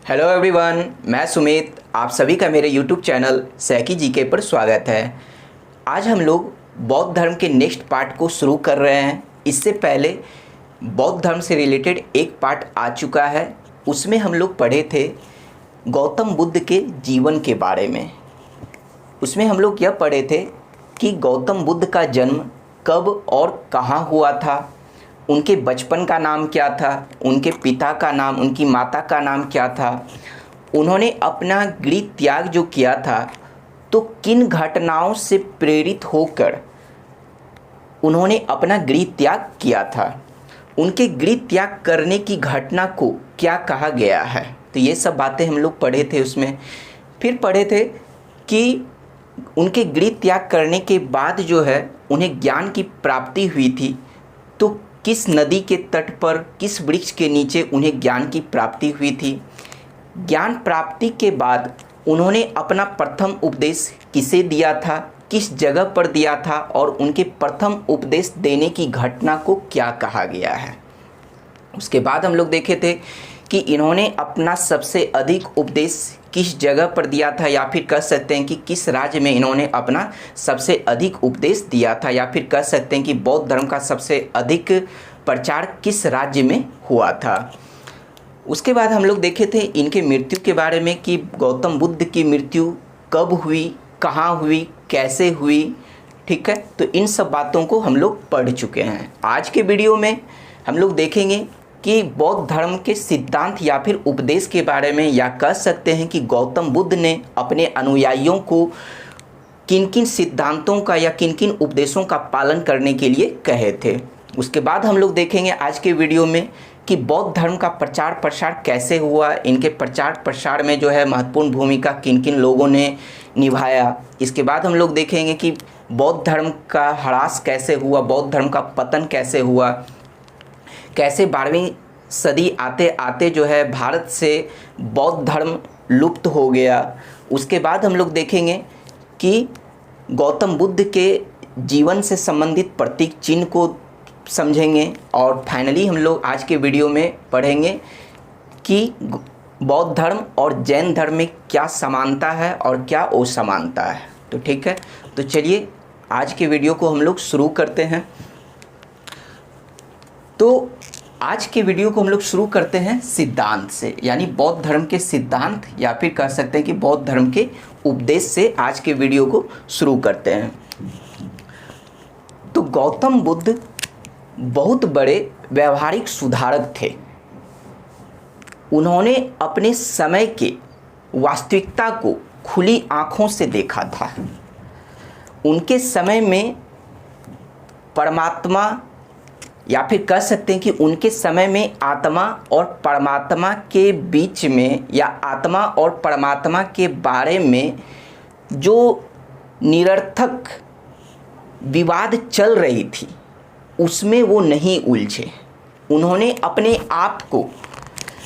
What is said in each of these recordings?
Hello everyone, मैं सुमित। आप सभी का मेरे यूट्यूब चैनल सैकी जीके पर स्वागत है। आज हम लोग बौद्ध धर्म के नेक्स्ट पार्ट को शुरू कर रहे हैं। इससे पहले बौद्ध धर्म से रिलेटेड एक पार्ट आ चुका है, उसमें हम लोग पढ़े थे गौतम बुद्ध के जीवन के बारे में। उसमें हम लोग यह पढ़े थे कि गौतम बुद्ध का जन्म कब और कहाँ हुआ था, उनके बचपन का नाम क्या था, उनके पिता का नाम, उनकी माता का नाम क्या था, उन्होंने अपना गृह त्याग जो किया था तो किन घटनाओं से प्रेरित होकर उन्होंने अपना गृह त्याग किया था, उनके गृह त्याग करने की घटना को क्या कहा गया है। तो ये सब बातें हम लोग पढ़े थे। उसमें फिर पढ़े थे कि उनके गृह त्याग करने के बाद जो है उन्हें ज्ञान की प्राप्ति हुई थी, तो किस नदी के तट पर, किस वृक्ष के नीचे उन्हें ज्ञान की प्राप्ति हुई थी। ज्ञान प्राप्ति के बाद उन्होंने अपना प्रथम उपदेश किसे दिया था, किस जगह पर दिया था और उनके प्रथम उपदेश देने की घटना को क्या कहा गया है। उसके बाद हम लोग देखे थे कि इन्होंने अपना सबसे अधिक उपदेश किस जगह पर दिया था, या फिर कह सकते हैं कि किस राज्य में इन्होंने अपना सबसे अधिक उपदेश दिया था, या फिर कह सकते हैं कि बौद्ध धर्म का सबसे अधिक प्रचार किस राज्य में हुआ था। उसके बाद हम लोग देखे थे इनके मृत्यु के बारे में कि गौतम बुद्ध की मृत्यु कब हुई, कहाँ हुई, कैसे हुई। ठीक है, तो इन सब बातों को हम लोग पढ़ चुके हैं। आज के वीडियो में हम लोग देखेंगे कि बौद्ध धर्म के सिद्धांत या फिर उपदेश के बारे में, या कह सकते हैं कि गौतम बुद्ध ने अपने अनुयायियों को किन किन सिद्धांतों का या किन किन उपदेशों का पालन करने के लिए कहे थे। उसके बाद हम लोग देखेंगे आज के वीडियो में कि बौद्ध धर्म का प्रचार प्रसार कैसे हुआ, इनके प्रचार प्रसार में जो है महत्वपूर्ण भूमिका किन किन लोगों ने निभाया। इसके बाद हम लोग देखेंगे कि बौद्ध धर्म का ह्रास कैसे हुआ, बौद्ध धर्म का पतन कैसे हुआ, कैसे 12वीं सदी आते आते जो है भारत से बौद्ध धर्म लुप्त हो गया। उसके बाद हम लोग देखेंगे कि गौतम बुद्ध के जीवन से संबंधित प्रतीक चिन्ह को समझेंगे, और फाइनली हम लोग आज के वीडियो में पढ़ेंगे कि बौद्ध धर्म और जैन धर्म में क्या समानता है और क्या असमानता है। तो ठीक है, तो चलिए आज के वीडियो को हम लोग शुरू करते हैं। तो आज के वीडियो को हम लोग शुरू करते हैं सिद्धांत से, यानी बौद्ध धर्म के सिद्धांत या फिर कह सकते हैं कि बौद्ध धर्म के उपदेश से आज के वीडियो को शुरू करते हैं। तो गौतम बुद्ध बहुत बड़े व्यवहारिक सुधारक थे। उन्होंने अपने समय के वास्तविकता को खुली आंखों से देखा था। उनके समय में परमात्मा, या फिर कह सकते हैं कि उनके समय में आत्मा और परमात्मा के बीच में, या आत्मा और परमात्मा के बारे में जो निरर्थक विवाद चल रही थी उसमें वो नहीं उलझे। उन्होंने अपने आप को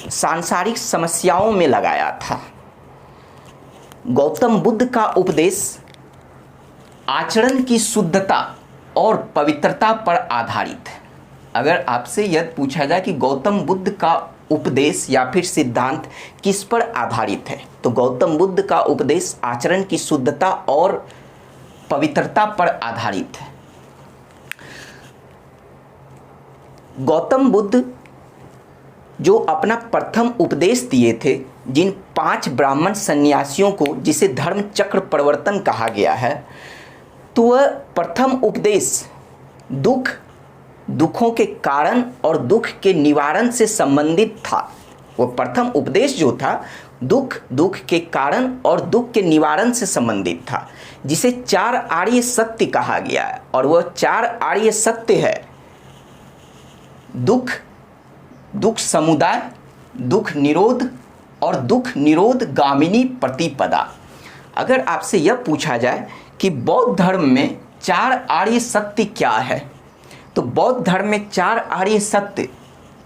सांसारिक समस्याओं में लगाया था। गौतम बुद्ध का उपदेश आचरण की शुद्धता और पवित्रता पर आधारित है। अगर आपसे यह पूछा जाए कि गौतम बुद्ध का उपदेश या फिर सिद्धांत किस पर आधारित है, तो गौतम बुद्ध का उपदेश आचरण की शुद्धता और पवित्रता पर आधारित है। गौतम बुद्ध जो अपना प्रथम उपदेश दिए थे जिन 5 ब्राह्मण सन्यासियों को, जिसे धर्म चक्र परिवर्तन कहा गया है, तो वह प्रथम उपदेश दुखों के कारण और दुख के निवारण से संबंधित था। वह प्रथम उपदेश जो था दुख के कारण और दुख के निवारण से संबंधित था, जिसे 4 आर्य सत्य कहा गया है। और वह 4 आर्य सत्य है दुख समुदाय, दुख निरोध और दुख निरोध गामिनी प्रतिपदा। अगर आपसे यह पूछा जाए कि बौद्ध धर्म में 4 आर्य सत्य क्या है, तो बौद्ध धर्म में 4 आर्य सत्य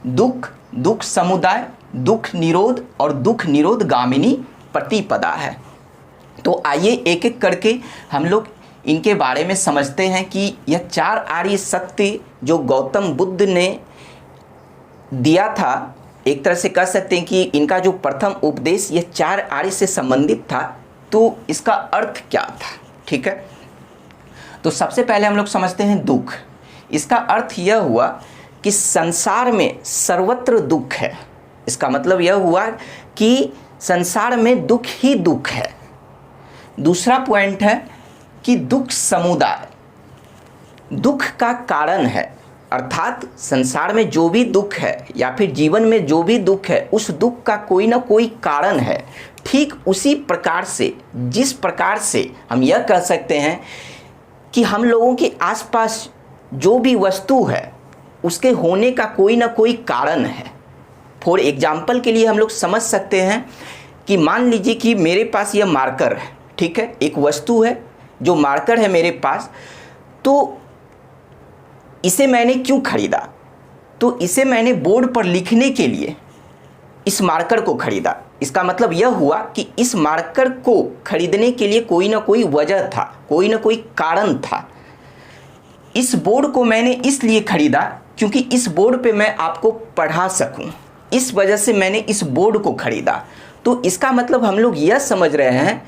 दुख समुदाय, दुख निरोध और दुख निरोध गामिनी प्रतिपदा है। तो आइए एक एक करके हम लोग इनके बारे में समझते हैं कि यह 4 आर्य सत्य जो गौतम बुद्ध ने दिया था एक तरह से कह सकते हैं कि इनका जो प्रथम उपदेश ये 4 आर्य से संबंधित था। तो इसका अर्थ क्या था? ठीक है, तो सबसे पहले हम लोग समझते हैं दुख। इसका अर्थ यह हुआ कि संसार में सर्वत्र दुख है। इसका मतलब यह हुआ कि संसार में दुख ही दुख है। दूसरा पॉइंट है कि दुख समुदाय दुख का कारण है, अर्थात संसार में जो भी दुख है या फिर जीवन में जो भी दुख है उस दुख का कोई ना कोई कारण है। ठीक उसी प्रकार से जिस प्रकार से हम यह कह सकते हैं कि हम लोगों के आसपास जो भी वस्तु है उसके होने का कोई ना कोई कारण है। फॉर एग्जाम्पल के लिए हम लोग समझ सकते हैं कि मान लीजिए कि मेरे पास यह मार्कर है, ठीक है, एक वस्तु है जो मार्कर है मेरे पास। तो इसे मैंने क्यों खरीदा? तो इसे मैंने बोर्ड पर लिखने के लिए इस मार्कर को खरीदा। इसका मतलब यह हुआ कि इस मार्कर को खरीदने के लिए कोई ना कोई वजह था, कोई ना कोई कारण था। इस बोर्ड को मैंने इसलिए खरीदा क्योंकि इस बोर्ड पे मैं आपको पढ़ा सकूं, इस वजह से मैंने इस बोर्ड को खरीदा। तो इसका मतलब हम लोग यह समझ रहे हैं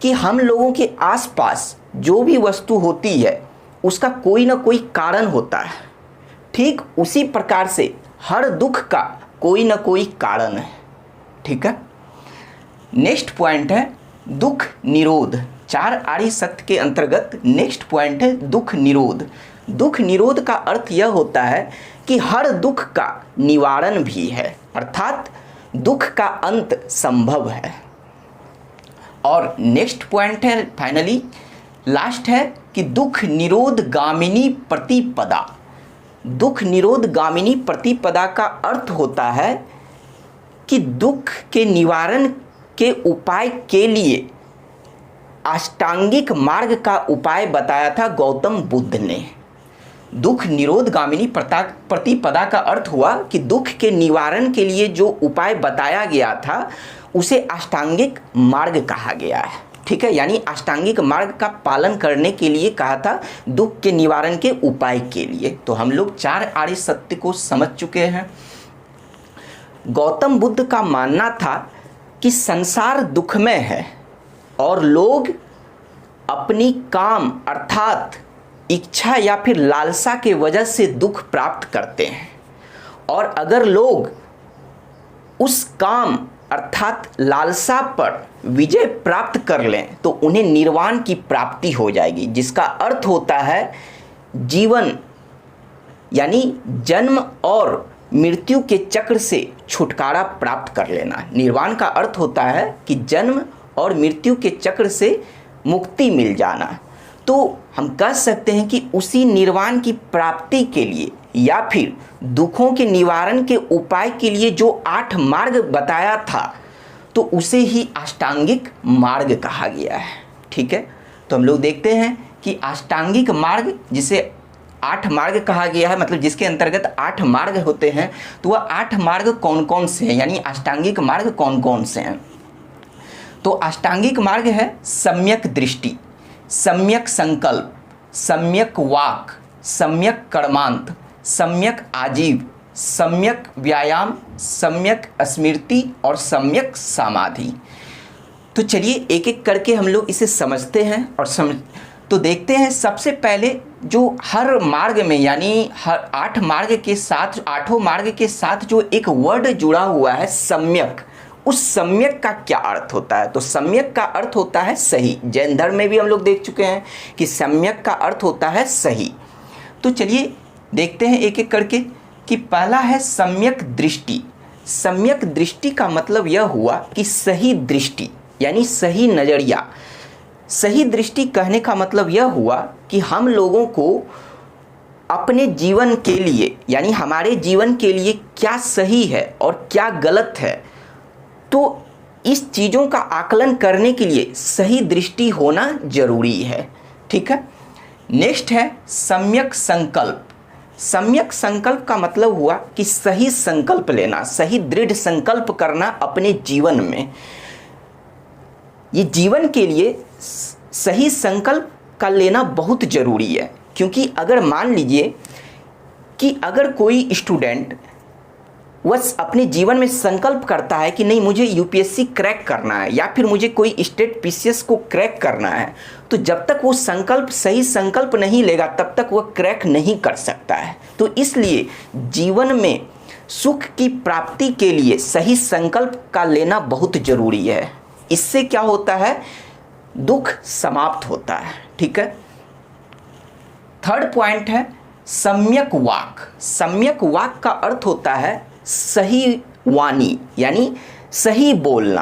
कि हम लोगों के आसपास जो भी वस्तु होती है उसका कोई ना कोई कारण होता है। ठीक उसी प्रकार से हर दुख का कोई ना कोई कारण है। ठीक है, नेक्स्ट पॉइंट है दुख निरोध। 4 आर्य सत्य के अंतर्गत नेक्स्ट पॉइंट है दुख निरोध। दुख निरोध का अर्थ यह होता है कि हर दुख का निवारण भी है, अर्थात दुख का अंत संभव है। और नेक्स्ट पॉइंट है फाइनली लास्ट है कि दुख निरोध गामिनी प्रतिपदा। दुख निरोध गामिनी प्रतिपदा का अर्थ होता है कि दुख के निवारण के उपाय के लिए अष्टांगिक मार्ग का उपाय बताया था गौतम बुद्ध ने। दुख निरोध गामिनी प्रतिपदा का अर्थ हुआ कि दुख के निवारण के लिए जो उपाय बताया गया था उसे अष्टांगिक मार्ग कहा गया है। ठीक है, यानी अष्टांगिक मार्ग का पालन करने के लिए कहा था, दुख के निवारण के उपाय के लिए। तो हम लोग 4 आर्य सत्य को समझ चुके हैं। गौतम बुद्ध का मानना था कि संसार दुखमय है और लोग अपनी काम अर्थात इच्छा या फिर लालसा के वजह से दुख प्राप्त करते हैं, और अगर लोग उस काम अर्थात लालसा पर विजय प्राप्त कर लें तो उन्हें निर्वाण की प्राप्ति हो जाएगी, जिसका अर्थ होता है जीवन यानी जन्म और मृत्यु के चक्र से छुटकारा प्राप्त कर लेना। निर्वाण का अर्थ होता है कि जन्म और मृत्यु के चक्र से मुक्ति मिल जाना। तो हम कह सकते हैं कि उसी निर्वाण की प्राप्ति के लिए या फिर दुखों के निवारण के उपाय के लिए जो 8 मार्ग बताया था तो उसे ही अष्टांगिक मार्ग कहा गया है। ठीक है, तो हम लोग देखते हैं कि अष्टांगिक मार्ग जिसे 8 मार्ग कहा गया है, मतलब जिसके अंतर्गत 8 मार्ग होते हैं, तो वह 8 मार्ग कौन कौन से हैं, यानी अष्टांगिक मार्ग कौन कौन से हैं। तो अष्टांगिक मार्ग है सम्यक दृष्टि, सम्यक संकल्प, सम्यक वाक, सम्यक कर्मांत, सम्यक आजीव, सम्यक व्यायाम, सम्यक स्मृति और सम्यक समाधि। तो चलिए एक एक करके हम लोग इसे समझते हैं और तो देखते हैं। सबसे पहले जो हर मार्ग में यानी हर 8 मार्ग के साथ 8 मार्ग के साथ जो एक वर्ड जुड़ा हुआ है सम्यक, उस सम्यक का क्या अर्थ होता है? तो सम्यक का अर्थ होता है सही। जैन धर्म में भी हम लोग देख चुके हैं कि सम्यक का अर्थ होता है सही। तो चलिए देखते हैं एक एक करके कि पहला है सम्यक दृष्टि। सम्यक दृष्टि का मतलब यह हुआ कि सही दृष्टि यानी सही नज़रिया। सही दृष्टि कहने का मतलब यह हुआ कि हम लोगों को अपने जीवन के लिए यानी हमारे जीवन के लिए क्या सही है और क्या गलत है, तो इस चीज़ों का आकलन करने के लिए सही दृष्टि होना जरूरी है। ठीक है, नेक्स्ट है सम्यक संकल्प। सम्यक संकल्प का मतलब हुआ कि सही संकल्प लेना, सही दृढ़ संकल्प करना अपने जीवन में। ये जीवन के लिए सही संकल्प का लेना बहुत ज़रूरी है, क्योंकि अगर मान लीजिए कि अगर कोई स्टूडेंट वह अपने जीवन में संकल्प करता है कि नहीं मुझे यूपीएससी क्रैक करना है या फिर मुझे कोई स्टेट पीसीएस को क्रैक करना है, तो जब तक वो संकल्प सही संकल्प नहीं लेगा तब तक वह क्रैक नहीं कर सकता है। तो इसलिए जीवन में सुख की प्राप्ति के लिए सही संकल्प का लेना बहुत जरूरी है। इससे क्या होता है, दुख समाप्त होता है। ठीक है। थर्ड पॉइंट है सम्यक वाक। सम्यक वाक का अर्थ होता है सही वाणी, यानी सही बोलना।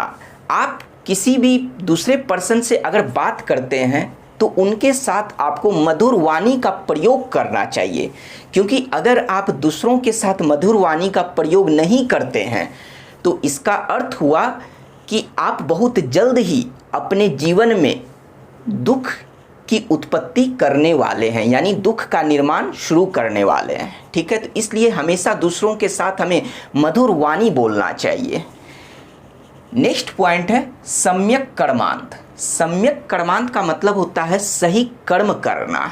आप किसी भी दूसरे पर्सन से अगर बात करते हैं तो उनके साथ आपको मधुर वाणी का प्रयोग करना चाहिए, क्योंकि अगर आप दूसरों के साथ मधुर वाणी का प्रयोग नहीं करते हैं तो इसका अर्थ हुआ कि आप बहुत जल्द ही अपने जीवन में दुख की उत्पत्ति करने वाले हैं, यानी दुख का निर्माण शुरू करने वाले हैं। ठीक है। तो इसलिए हमेशा दूसरों के साथ हमें मधुर वाणी बोलना चाहिए। नेक्स्ट पॉइंट है सम्यक कर्मांत। सम्यक कर्मांत का मतलब होता है सही कर्म करना,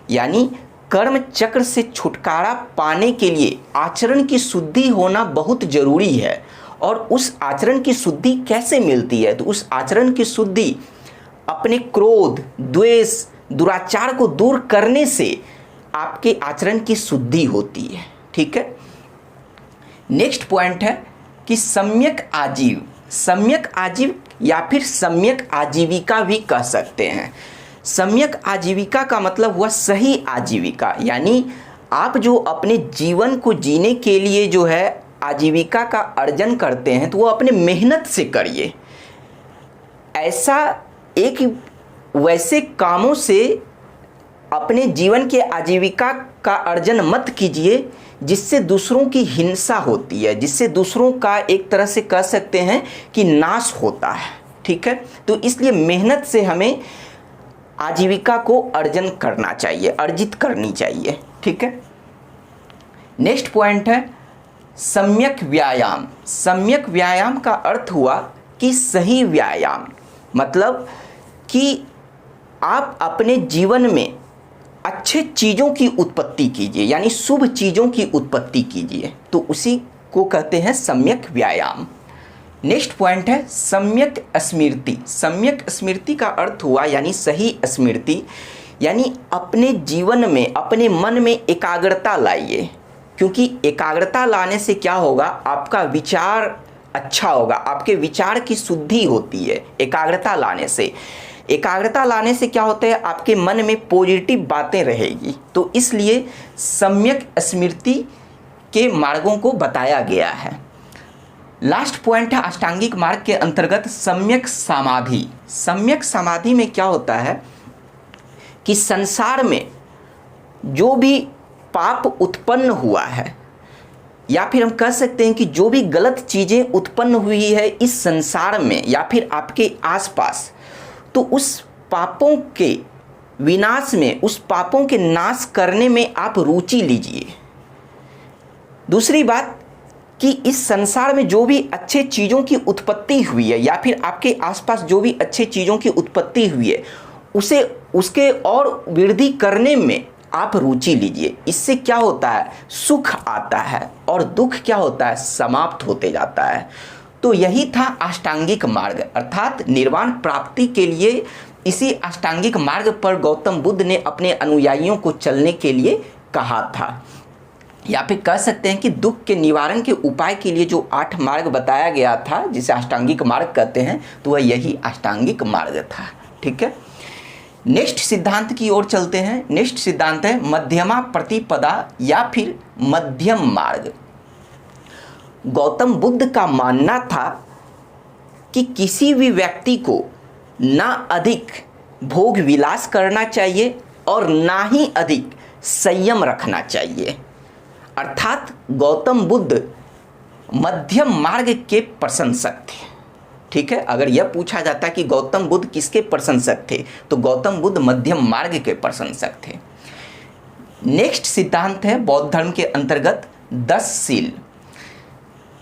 यानी कर्म चक्र से छुटकारा पाने के लिए आचरण की शुद्धि होना बहुत जरूरी है। और उस आचरण की शुद्धि कैसे मिलती है, तो उस आचरण की शुद्धि अपने क्रोध, द्वेष, दुराचार को दूर करने से आपके आचरण की शुद्धि होती है। ठीक है। नेक्स्ट पॉइंट है कि सम्यक आजीव। सम्यक आजीव या फिर सम्यक आजीविका भी कह सकते हैं। सम्यक आजीविका का मतलब हुआ सही आजीविका, यानी आप जो अपने जीवन को जीने के लिए जो है आजीविका का अर्जन करते हैं तो वो अपने मेहनत से करिए। ऐसा एक वैसे कामों से अपने जीवन के आजीविका का अर्जन मत कीजिए जिससे दूसरों की हिंसा होती है, जिससे दूसरों का एक तरह से कह सकते हैं कि नाश होता है। ठीक है। तो इसलिए मेहनत से हमें आजीविका को अर्जन करना चाहिए, अर्जित करनी चाहिए। ठीक है। नेक्स्ट पॉइंट है सम्यक व्यायाम। सम्यक व्यायाम का अर्थ हुआ कि सही व्यायाम, मतलब कि आप अपने जीवन में अच्छे चीज़ों की उत्पत्ति कीजिए, यानी शुभ चीज़ों की उत्पत्ति कीजिए, तो उसी को कहते हैं सम्यक व्यायाम। नेक्स्ट पॉइंट है सम्यक स्मृति। सम्यक स्मृति का अर्थ हुआ यानी सही स्मृति, यानी अपने जीवन में अपने मन में एकाग्रता लाइए, क्योंकि एकाग्रता लाने से क्या होगा, आपका विचार अच्छा होगा, आपके विचार की शुद्धि होती है एकाग्रता लाने से। एकाग्रता लाने से क्या होता है, आपके मन में पॉजिटिव बातें रहेगी। तो इसलिए सम्यक स्मृति के मार्गों को बताया गया है। लास्ट पॉइंट है अष्टांगिक मार्ग के अंतर्गत सम्यक समाधि। सम्यक समाधि में क्या होता है कि संसार में जो भी पाप उत्पन्न हुआ है, या फिर हम कह सकते हैं कि जो भी गलत चीज़ें उत्पन्न हुई है इस संसार में या फिर आपके आसपास, तो उस पापों के विनाश में, उस पापों के नाश करने में आप रुचि लीजिए। दूसरी बात कि इस संसार में जो भी अच्छे चीज़ों की उत्पत्ति हुई है या फिर आपके आसपास जो भी अच्छे चीज़ों की उत्पत्ति हुई है उसे उसके और वृद्धि करने में आप रुचि लीजिए। इससे क्या होता है, सुख आता है और दुख क्या होता है, समाप्त होते जाता है। तो यही था अष्टांगिक मार्ग, अर्थात निर्वाण प्राप्ति के लिए इसी अष्टांगिक मार्ग पर गौतम बुद्ध ने अपने अनुयायियों को चलने के लिए कहा था। या फिर कह सकते हैं कि दुख के निवारण के उपाय के लिए जो 8 मार्ग बताया गया था जिसे अष्टांगिक मार्ग कहते हैं, तो वह यही अष्टांगिक मार्ग था। ठीक है। नेक्स्ट सिद्धांत की ओर चलते हैं। नेक्स्ट सिद्धांत है मध्यमा प्रतिपदा या फिर मध्यम मार्ग। गौतम बुद्ध का मानना था कि किसी भी व्यक्ति को ना अधिक भोग विलास करना चाहिए और ना ही अधिक संयम रखना चाहिए। अर्थात गौतम बुद्ध मध्यम मार्ग के प्रशंसक थे। ठीक है। अगर यह पूछा जाता कि गौतम बुद्ध किसके प्रशंसक थे, तो गौतम बुद्ध मध्यम मार्ग के प्रशंसक थे। नेक्स्ट सिद्धांत है बौद्ध धर्म के अंतर्गत 10 शील।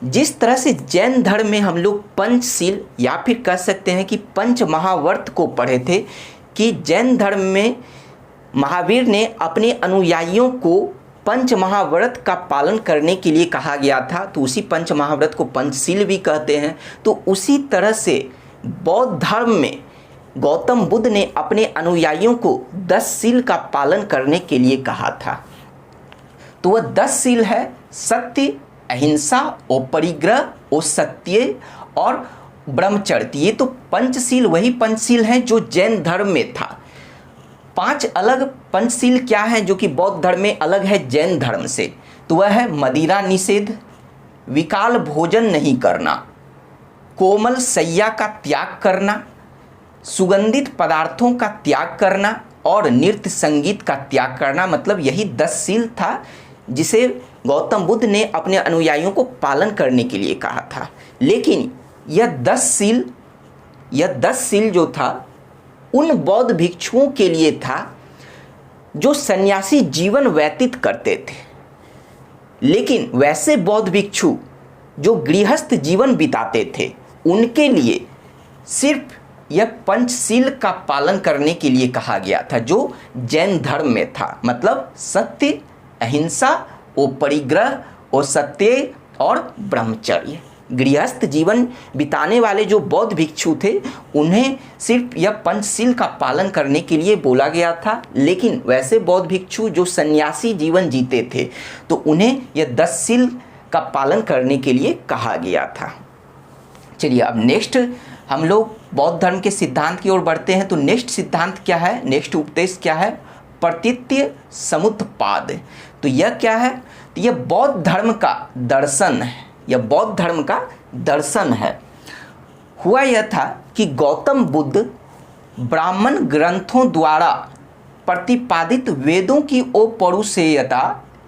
जिस तरह से जैन धर्म में हम लोग पंचशील या फिर कह सकते हैं कि पंच महावर्त को पढ़े थे, कि जैन धर्म में महावीर ने अपने अनुयायियों को पंच महाव्रत का पालन करने के लिए कहा गया था, तो उसी पंच महाव्रत को पंचशील भी कहते हैं। तो उसी तरह से बौद्ध धर्म में गौतम बुद्ध ने अपने अनुयायियों को 10 शील का पालन करने के लिए कहा था। तो वह 10 शील है सत्य, अहिंसा, अपरिग्रह, असत्य और ब्रह्मचर्य। ये तो पंचशील वही पंचशील हैं जो जैन धर्म में था। 5 अलग पंचशील क्या हैं जो कि बौद्ध धर्म में अलग है जैन धर्म से? तो वह है मदिरा निषेध, विकाल भोजन नहीं करना, कोमल शैया का त्याग करना, सुगंधित पदार्थों का त्याग करना और नृत्य संगीत का त्याग करना। मतलब यही 10 शील था जिसे गौतम बुद्ध ने अपने अनुयायियों को पालन करने के लिए कहा था। लेकिन यह 10 शील जो था उन बौद्ध भिक्षुओं के लिए था जो सन्यासी जीवन व्यतीत करते थे। लेकिन वैसे बौद्ध भिक्षु जो गृहस्थ जीवन बिताते थे उनके लिए सिर्फ यह पंचशील का पालन करने के लिए कहा गया था जो जैन धर्म में था। मतलब सत्य, अहिंसा, अपरिग्रह, असत्य और ब्रह्मचर्य। गृहस्थ जीवन बिताने वाले जो बौद्ध भिक्षु थे उन्हें सिर्फ यह पंचशील का पालन करने के लिए बोला गया था। लेकिन वैसे बौद्ध भिक्षु जो सन्यासी जीवन जीते थे तो उन्हें यह 10 शील का पालन करने के लिए कहा गया था। चलिए अब नेक्स्ट हम लोग बौद्ध धर्म के सिद्धांत की ओर बढ़ते हैं। तो नेक्स्ट सिद्धांत क्या है, नेक्स्ट उपदेश क्या है? प्रतीत्य समुत्पाद। तो यह क्या है? तो यह बौद्ध धर्म का दर्शन है। यह बौद्ध धर्म का दर्शन है। हुआ यह था कि गौतम बुद्ध ब्राह्मण ग्रंथों द्वारा प्रतिपादित वेदों की अपौरुषेयता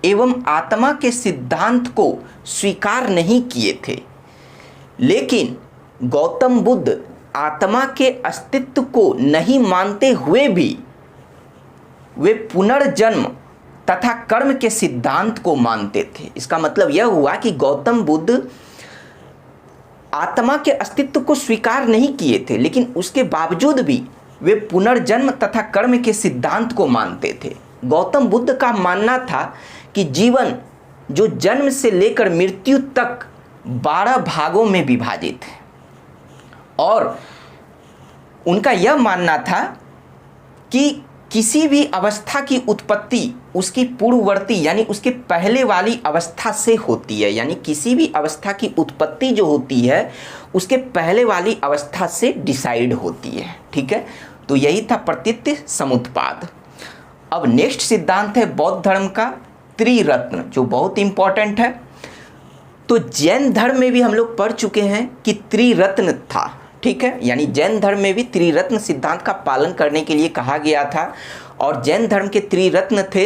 एवं आत्मा के सिद्धांत को स्वीकार नहीं किए थे। लेकिन गौतम बुद्ध आत्मा के अस्तित्व को नहीं मानते हुए भी वे पुनर्जन्म तथा कर्म के सिद्धांत को मानते थे। इसका मतलब यह हुआ कि गौतम बुद्ध आत्मा के अस्तित्व को स्वीकार नहीं किए थे, लेकिन उसके बावजूद भी वे पुनर्जन्म तथा कर्म के सिद्धांत को मानते थे। गौतम बुद्ध का मानना था कि जीवन जो जन्म से लेकर मृत्यु तक 12 भागों में विभाजित है और उनका यह मानना था कि किसी भी अवस्था की उत्पत्ति उसकी पूर्ववर्ती यानी उसके पहले वाली अवस्था से होती है। यानी किसी भी अवस्था की उत्पत्ति जो होती है उसके पहले वाली अवस्था से डिसाइड होती है। ठीक है, तो यही था प्रतीत्य समुत्पाद। अब नेक्स्ट सिद्धांत है बौद्ध धर्म का त्रिरत्न, जो बहुत इंपॉर्टेंट है। तो जैन धर्म में भी हम लोग पढ़ चुके हैं कि त्रिरत्न था। ठीक है, यानी जैन धर्म में भी त्रिरत्न सिद्धांत का पालन करने के लिए कहा गया था। और जैन धर्म के त्रिरत्न थे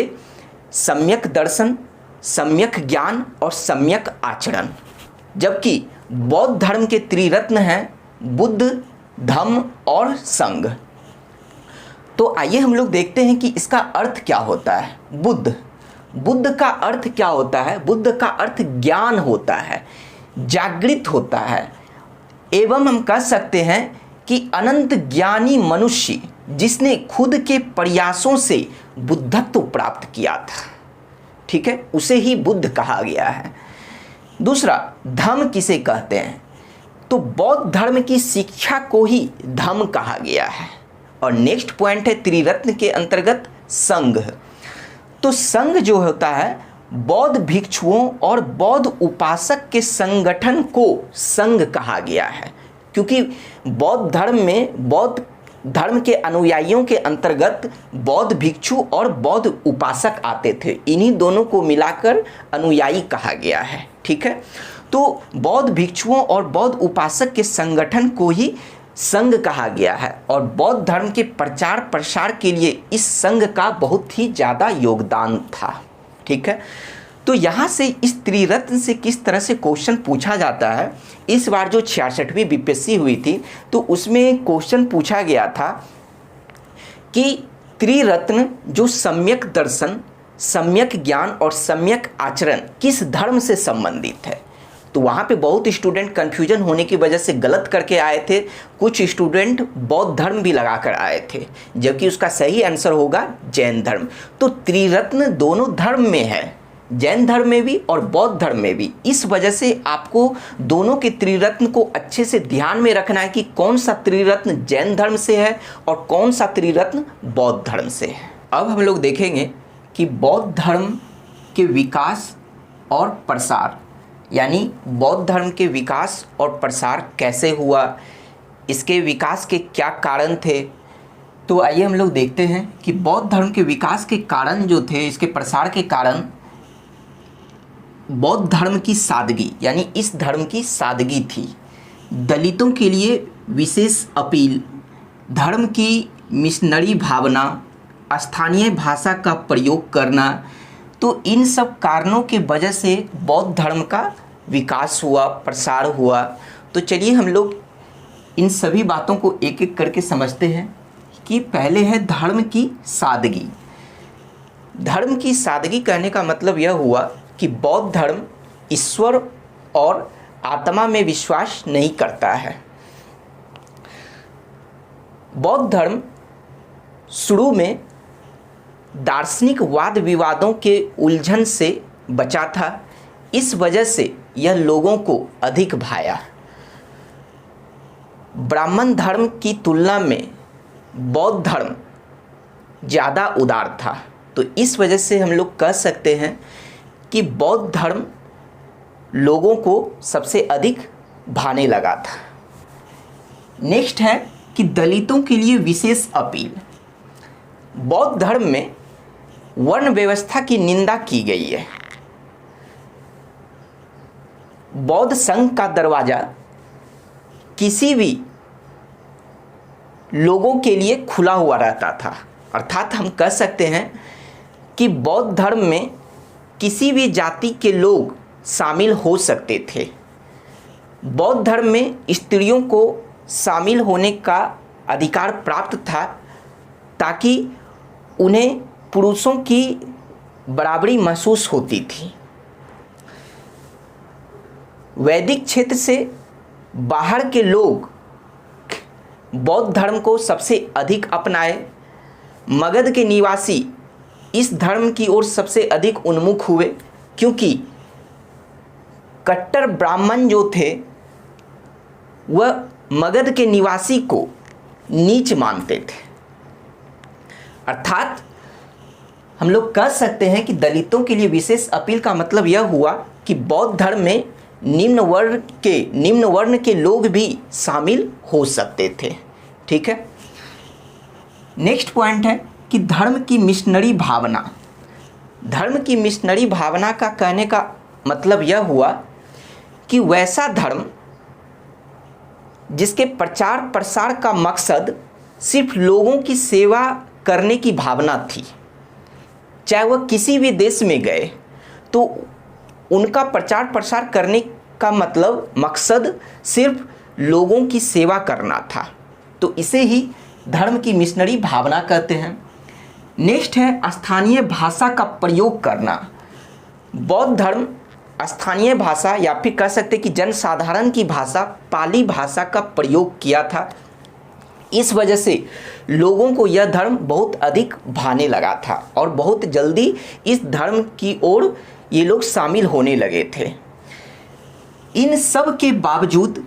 सम्यक दर्शन, सम्यक ज्ञान और सम्यक आचरण। जबकि बौद्ध धर्म के त्रिरत्न हैं बुद्ध, धम्म और संघ। तो आइए हम लोग देखते हैं कि इसका अर्थ क्या होता है। बुद्ध का अर्थ क्या होता है? बुद्ध का अर्थ ज्ञान होता है, जागृत होता है, एवं हम कह सकते हैं कि अनंत ज्ञानी मनुष्य जिसने खुद के प्रयासों से बुद्धत्व प्राप्त किया था। ठीक है, उसे ही बुद्ध कहा गया है। दूसरा, धम्म किसे कहते हैं? तो बौद्ध धर्म की शिक्षा को ही धम्म कहा गया है। और नेक्स्ट पॉइंट है त्रिरत्न के अंतर्गत संघ। तो संघ जो होता है बौद्ध भिक्षुओं और बौद्ध उपासक के संगठन को संघ कहा गया है, क्योंकि बौद्ध धर्म के अनुयायियों के अंतर्गत बौद्ध भिक्षु और बौद्ध उपासक आते थे। इन्हीं दोनों को मिलाकर अनुयायी कहा गया है। ठीक है, तो बौद्ध भिक्षुओं और बौद्ध उपासक के संगठन को ही संघ कहा गया है। और बौद्ध धर्म के प्रचार प्रसार के लिए इस संघ का बहुत ही ज़्यादा योगदान था। ठीक है, तो यहाँ से इस त्रिरत्न से किस तरह से क्वेश्चन पूछा जाता है। इस बार जो 66वीं बीपीएससी हुई थी तो उसमें क्वेश्चन पूछा गया था कि त्रिरत्न जो सम्यक दर्शन, सम्यक ज्ञान और सम्यक आचरण किस धर्म से संबंधित है। तो वहाँ पे बहुत स्टूडेंट कन्फ्यूजन होने की वजह से गलत करके आए थे। कुछ स्टूडेंट बौद्ध धर्म भी लगा कर आए थे, जबकि उसका सही आंसर होगा जैन धर्म। तो त्रिरत्न दोनों धर्म में है, जैन धर्म में भी और बौद्ध धर्म में भी। इस वजह से आपको दोनों के त्रिरत्न को अच्छे से ध्यान में रखना है कि कौन सा त्रिरत्न जैन धर्म से है और कौन सा त्रिरत्न बौद्ध धर्म से है। अब हम लोग देखेंगे कि बौद्ध धर्म के विकास और प्रसार, यानी बौद्ध धर्म के विकास और प्रसार कैसे हुआ, इसके विकास के क्या कारण थे। तो आइए हम लोग देखते हैं कि बौद्ध धर्म के विकास के कारण जो थे, इसके प्रसार के कारण बौद्ध धर्म की सादगी, यानी इस धर्म की सादगी थी। दलितों के लिए विशेष अपील, धर्म की मिशनरी भावना, स्थानीय भाषा का प्रयोग करना, तो इन सब कारणों के वजह से बौद्ध धर्म का विकास हुआ, प्रसार हुआ। तो चलिए हम लोग इन सभी बातों को एक एक करके समझते हैं कि पहले है धर्म की सादगी। धर्म की सादगी कहने का मतलब यह हुआ कि बौद्ध धर्म ईश्वर और आत्मा में विश्वास नहीं करता है। बौद्ध धर्म शुरू में दार्शनिक वाद विवादों के उलझन से बचा था, इस वजह से यह लोगों को अधिक भाया। ब्राह्मण धर्म की तुलना में बौद्ध धर्म ज़्यादा उदार था, तो इस वजह से हम लोग कह सकते हैं कि बौद्ध धर्म लोगों को सबसे अधिक भाने लगा था। नेक्स्ट है कि दलितों के लिए विशेष अपील। बौद्ध धर्म में वर्ण व्यवस्था की निंदा की गई है। बौद्ध संघ का दरवाज़ा किसी भी लोगों के लिए खुला हुआ रहता था, अर्थात हम कह सकते हैं कि बौद्ध धर्म में किसी भी जाति के लोग शामिल हो सकते थे। बौद्ध धर्म में स्त्रियों को शामिल होने का अधिकार प्राप्त था ताकि उन्हें पुरुषों की बराबरी महसूस होती थी। वैदिक क्षेत्र से बाहर के लोग बौद्ध धर्म को सबसे अधिक अपनाए। मगध के निवासी इस धर्म की ओर सबसे अधिक उन्मुख हुए, क्योंकि कट्टर ब्राह्मण जो थे वह मगध के निवासी को नीच मानते थे। अर्थात हम लोग कह सकते हैं कि दलितों के लिए विशेष अपील का मतलब यह हुआ कि बौद्ध धर्म में निम्न वर्ण के लोग भी शामिल हो सकते थे। ठीक है। नेक्स्ट पॉइंट है कि धर्म की मिशनरी भावना। धर्म की मिशनरी भावना का कहने का मतलब यह हुआ कि वैसा धर्म जिसके प्रचार प्रसार का मकसद सिर्फ लोगों की सेवा करने की भावना थी। चाहे वह किसी भी देश में गए तो उनका प्रचार प्रसार करने का मकसद सिर्फ लोगों की सेवा करना था, तो इसे ही धर्म की मिशनरी भावना कहते हैं। नेक्स्ट है स्थानीय भाषा का प्रयोग करना। बौद्ध धर्म स्थानीय भाषा या फिर कह सकते कि जनसाधारण की भाषा पाली भाषा का प्रयोग किया था। इस वजह से लोगों को यह धर्म बहुत अधिक भाने लगा था और बहुत जल्दी इस धर्म की ओर ये लोग शामिल होने लगे थे। इन सब के बावजूद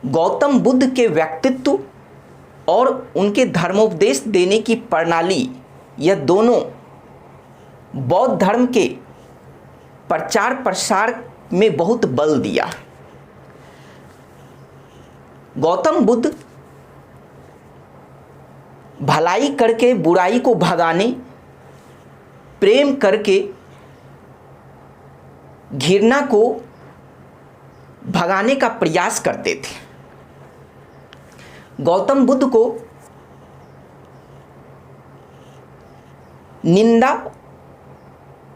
गौतम बुद्ध के व्यक्तित्व और उनके धर्मोपदेश देने की प्रणाली, यह दोनों बौद्ध धर्म के प्रचार प्रसार में बहुत बल दिया। गौतम बुद्ध भलाई करके बुराई को भगाने, प्रेम करके घृणा को भगाने का प्रयास करते थे। गौतम बुद्ध को निंदा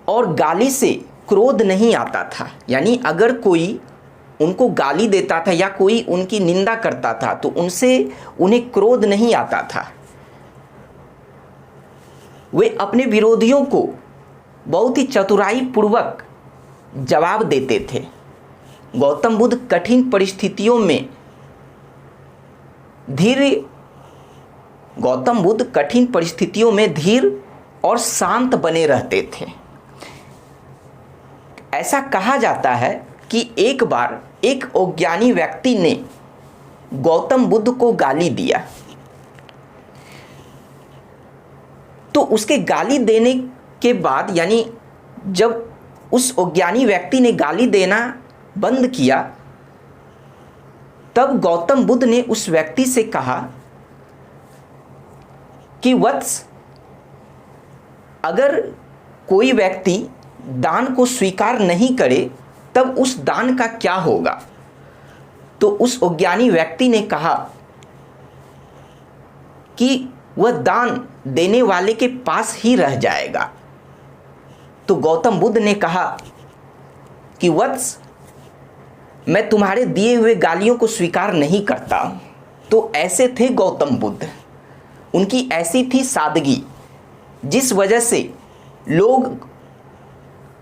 और गाली से क्रोध नहीं आता था, यानी अगर कोई उनको गाली देता था या कोई उनकी निंदा करता था तो उनसे उन्हें क्रोध नहीं आता था। वे अपने विरोधियों को बहुत ही चतुराई पूर्वक जवाब देते थे। गौतम बुद्ध कठिन परिस्थितियों में धीर और शांत बने रहते थे। ऐसा कहा जाता है कि एक बार एक अज्ञानी व्यक्ति ने गौतम बुद्ध को गाली दिया, तो उसके गाली देने के बाद, यानी जब उस अज्ञानी व्यक्ति ने गाली देना बंद किया, तब गौतम बुद्ध ने उस व्यक्ति से कहा कि वत्स, अगर कोई व्यक्ति दान को स्वीकार नहीं करे तब उस दान का क्या होगा? तो उस अज्ञानी व्यक्ति ने कहा कि वह दान देने वाले के पास ही रह जाएगा। तो गौतम बुद्ध ने कहा कि वत्स, मैं तुम्हारे दिए हुए गालियों को स्वीकार नहीं करता। तो ऐसे थे गौतम बुद्ध, उनकी ऐसी थी सादगी, जिस वजह से लोग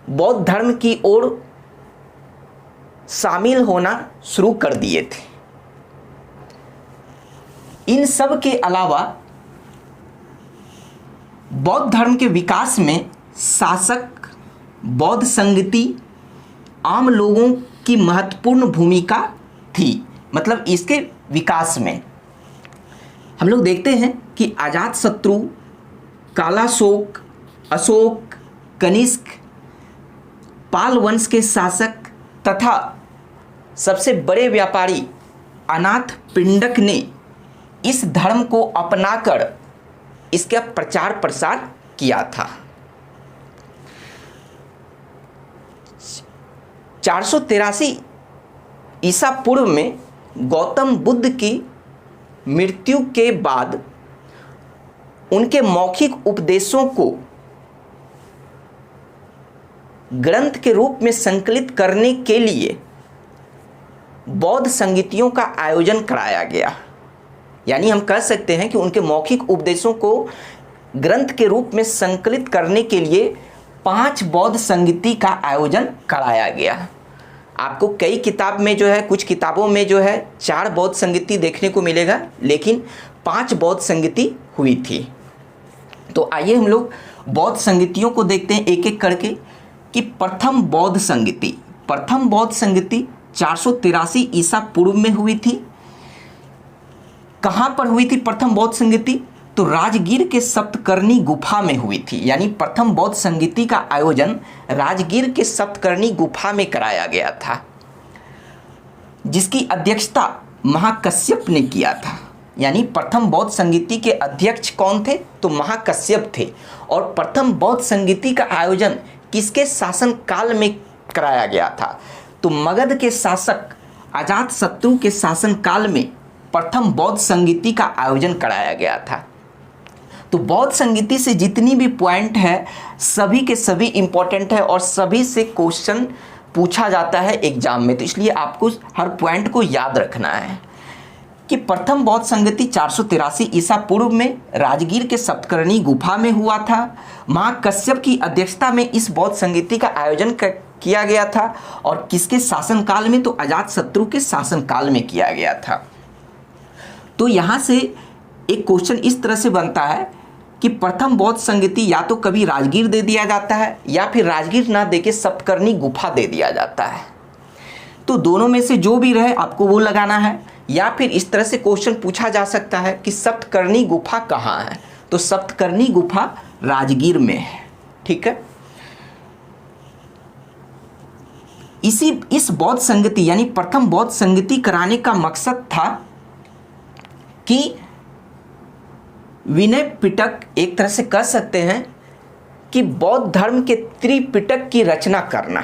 बौद्ध धर्म की ओर शामिल होना शुरू कर दिए थे। इन सब के अलावा बौद्ध धर्म के विकास में शासक, बौद्ध संगति, आम लोगों की महत्वपूर्ण भूमिका थी। मतलब इसके विकास में हम लोग देखते हैं कि अजातशत्रु, कालाशोक, अशोक, कनिष्क, पाल वंश के शासक तथा सबसे बड़े व्यापारी अनाथ पिंडक ने इस धर्म को अपनाकर इसका प्रचार प्रसार किया था। 483 ईसा पूर्व में गौतम बुद्ध की मृत्यु के बाद उनके मौखिक उपदेशों को ग्रंथ के रूप में संकलित करने के लिए बौद्ध संगीतियों का आयोजन कराया गया। यानी हम कह सकते हैं कि उनके मौखिक उपदेशों को ग्रंथ के रूप में संकलित करने के लिए 5 बौद्ध संगीति का आयोजन कराया गया। आपको कई किताब में जो है, कुछ किताबों में जो है 4 बौद्ध संगीति देखने को मिलेगा, लेकिन 5 बौद्ध संगीति हुई थी। तो आइए हम लोग बौद्ध संगीतियों को देखते हैं एक एक करके कि प्रथम बौद्ध संगीति 483 ईसा पूर्व में हुई थी। कहाँ पर हुई थी प्रथम बौद्ध संगीति? तो राजगीर के सप्तकर्णी गुफा में हुई थी। यानी प्रथम बौद्ध संगीति का आयोजन राजगीर के सप्तकर्णी गुफा में कराया गया था, जिसकी अध्यक्षता महाकश्यप ने किया था। यानी प्रथम बौद्ध संगीति के अध्यक्ष कौन थे? तो महाकश्यप थे। और प्रथम बौद्ध संगीति का आयोजन किसके शासन काल में कराया गया था? तो मगध के शासक अजातशत्रु के शासन काल में प्रथम बौद्ध संगीति का आयोजन कराया गया था। तो बौद्ध संगीति से जितनी भी पॉइंट है सभी के सभी इंपॉर्टेंट है और सभी से क्वेश्चन पूछा जाता है एग्जाम में। तो इसलिए आपको हर पॉइंट को याद रखना है कि प्रथम बौद्ध संगीति 483 ईसा पूर्व में राजगीर के सप्तकर्णी गुफा में हुआ था। महाकश्यप की अध्यक्षता में इस बौद्ध संगीति का आयोजन किया गया था। और किसके शासनकाल में? तो अजातशत्रु के शासनकाल में किया गया था। तो यहाँ से एक क्वेश्चन इस तरह से बनता है कि प्रथम बौद्ध संगीति या तो कभी राजगीर दे दिया जाता है या फिर राजगीर ना देके सप्तकर्णी गुफा दे दिया जाता है। तो दोनों में से जो भी रहे आपको वो लगाना है। या फिर इस तरह से क्वेश्चन पूछा जा सकता है कि सप्तकर्णी गुफा कहाँ है? तो सप्तकर्णी गुफा राजगीर में है। ठीक है। इस बौद्ध संगीति यानी प्रथम बौद्ध संगीति कराने का मकसद था कि विनय पिटक, एक तरह से कह सकते हैं कि बौद्ध धर्म के त्रिपिटक की रचना करना।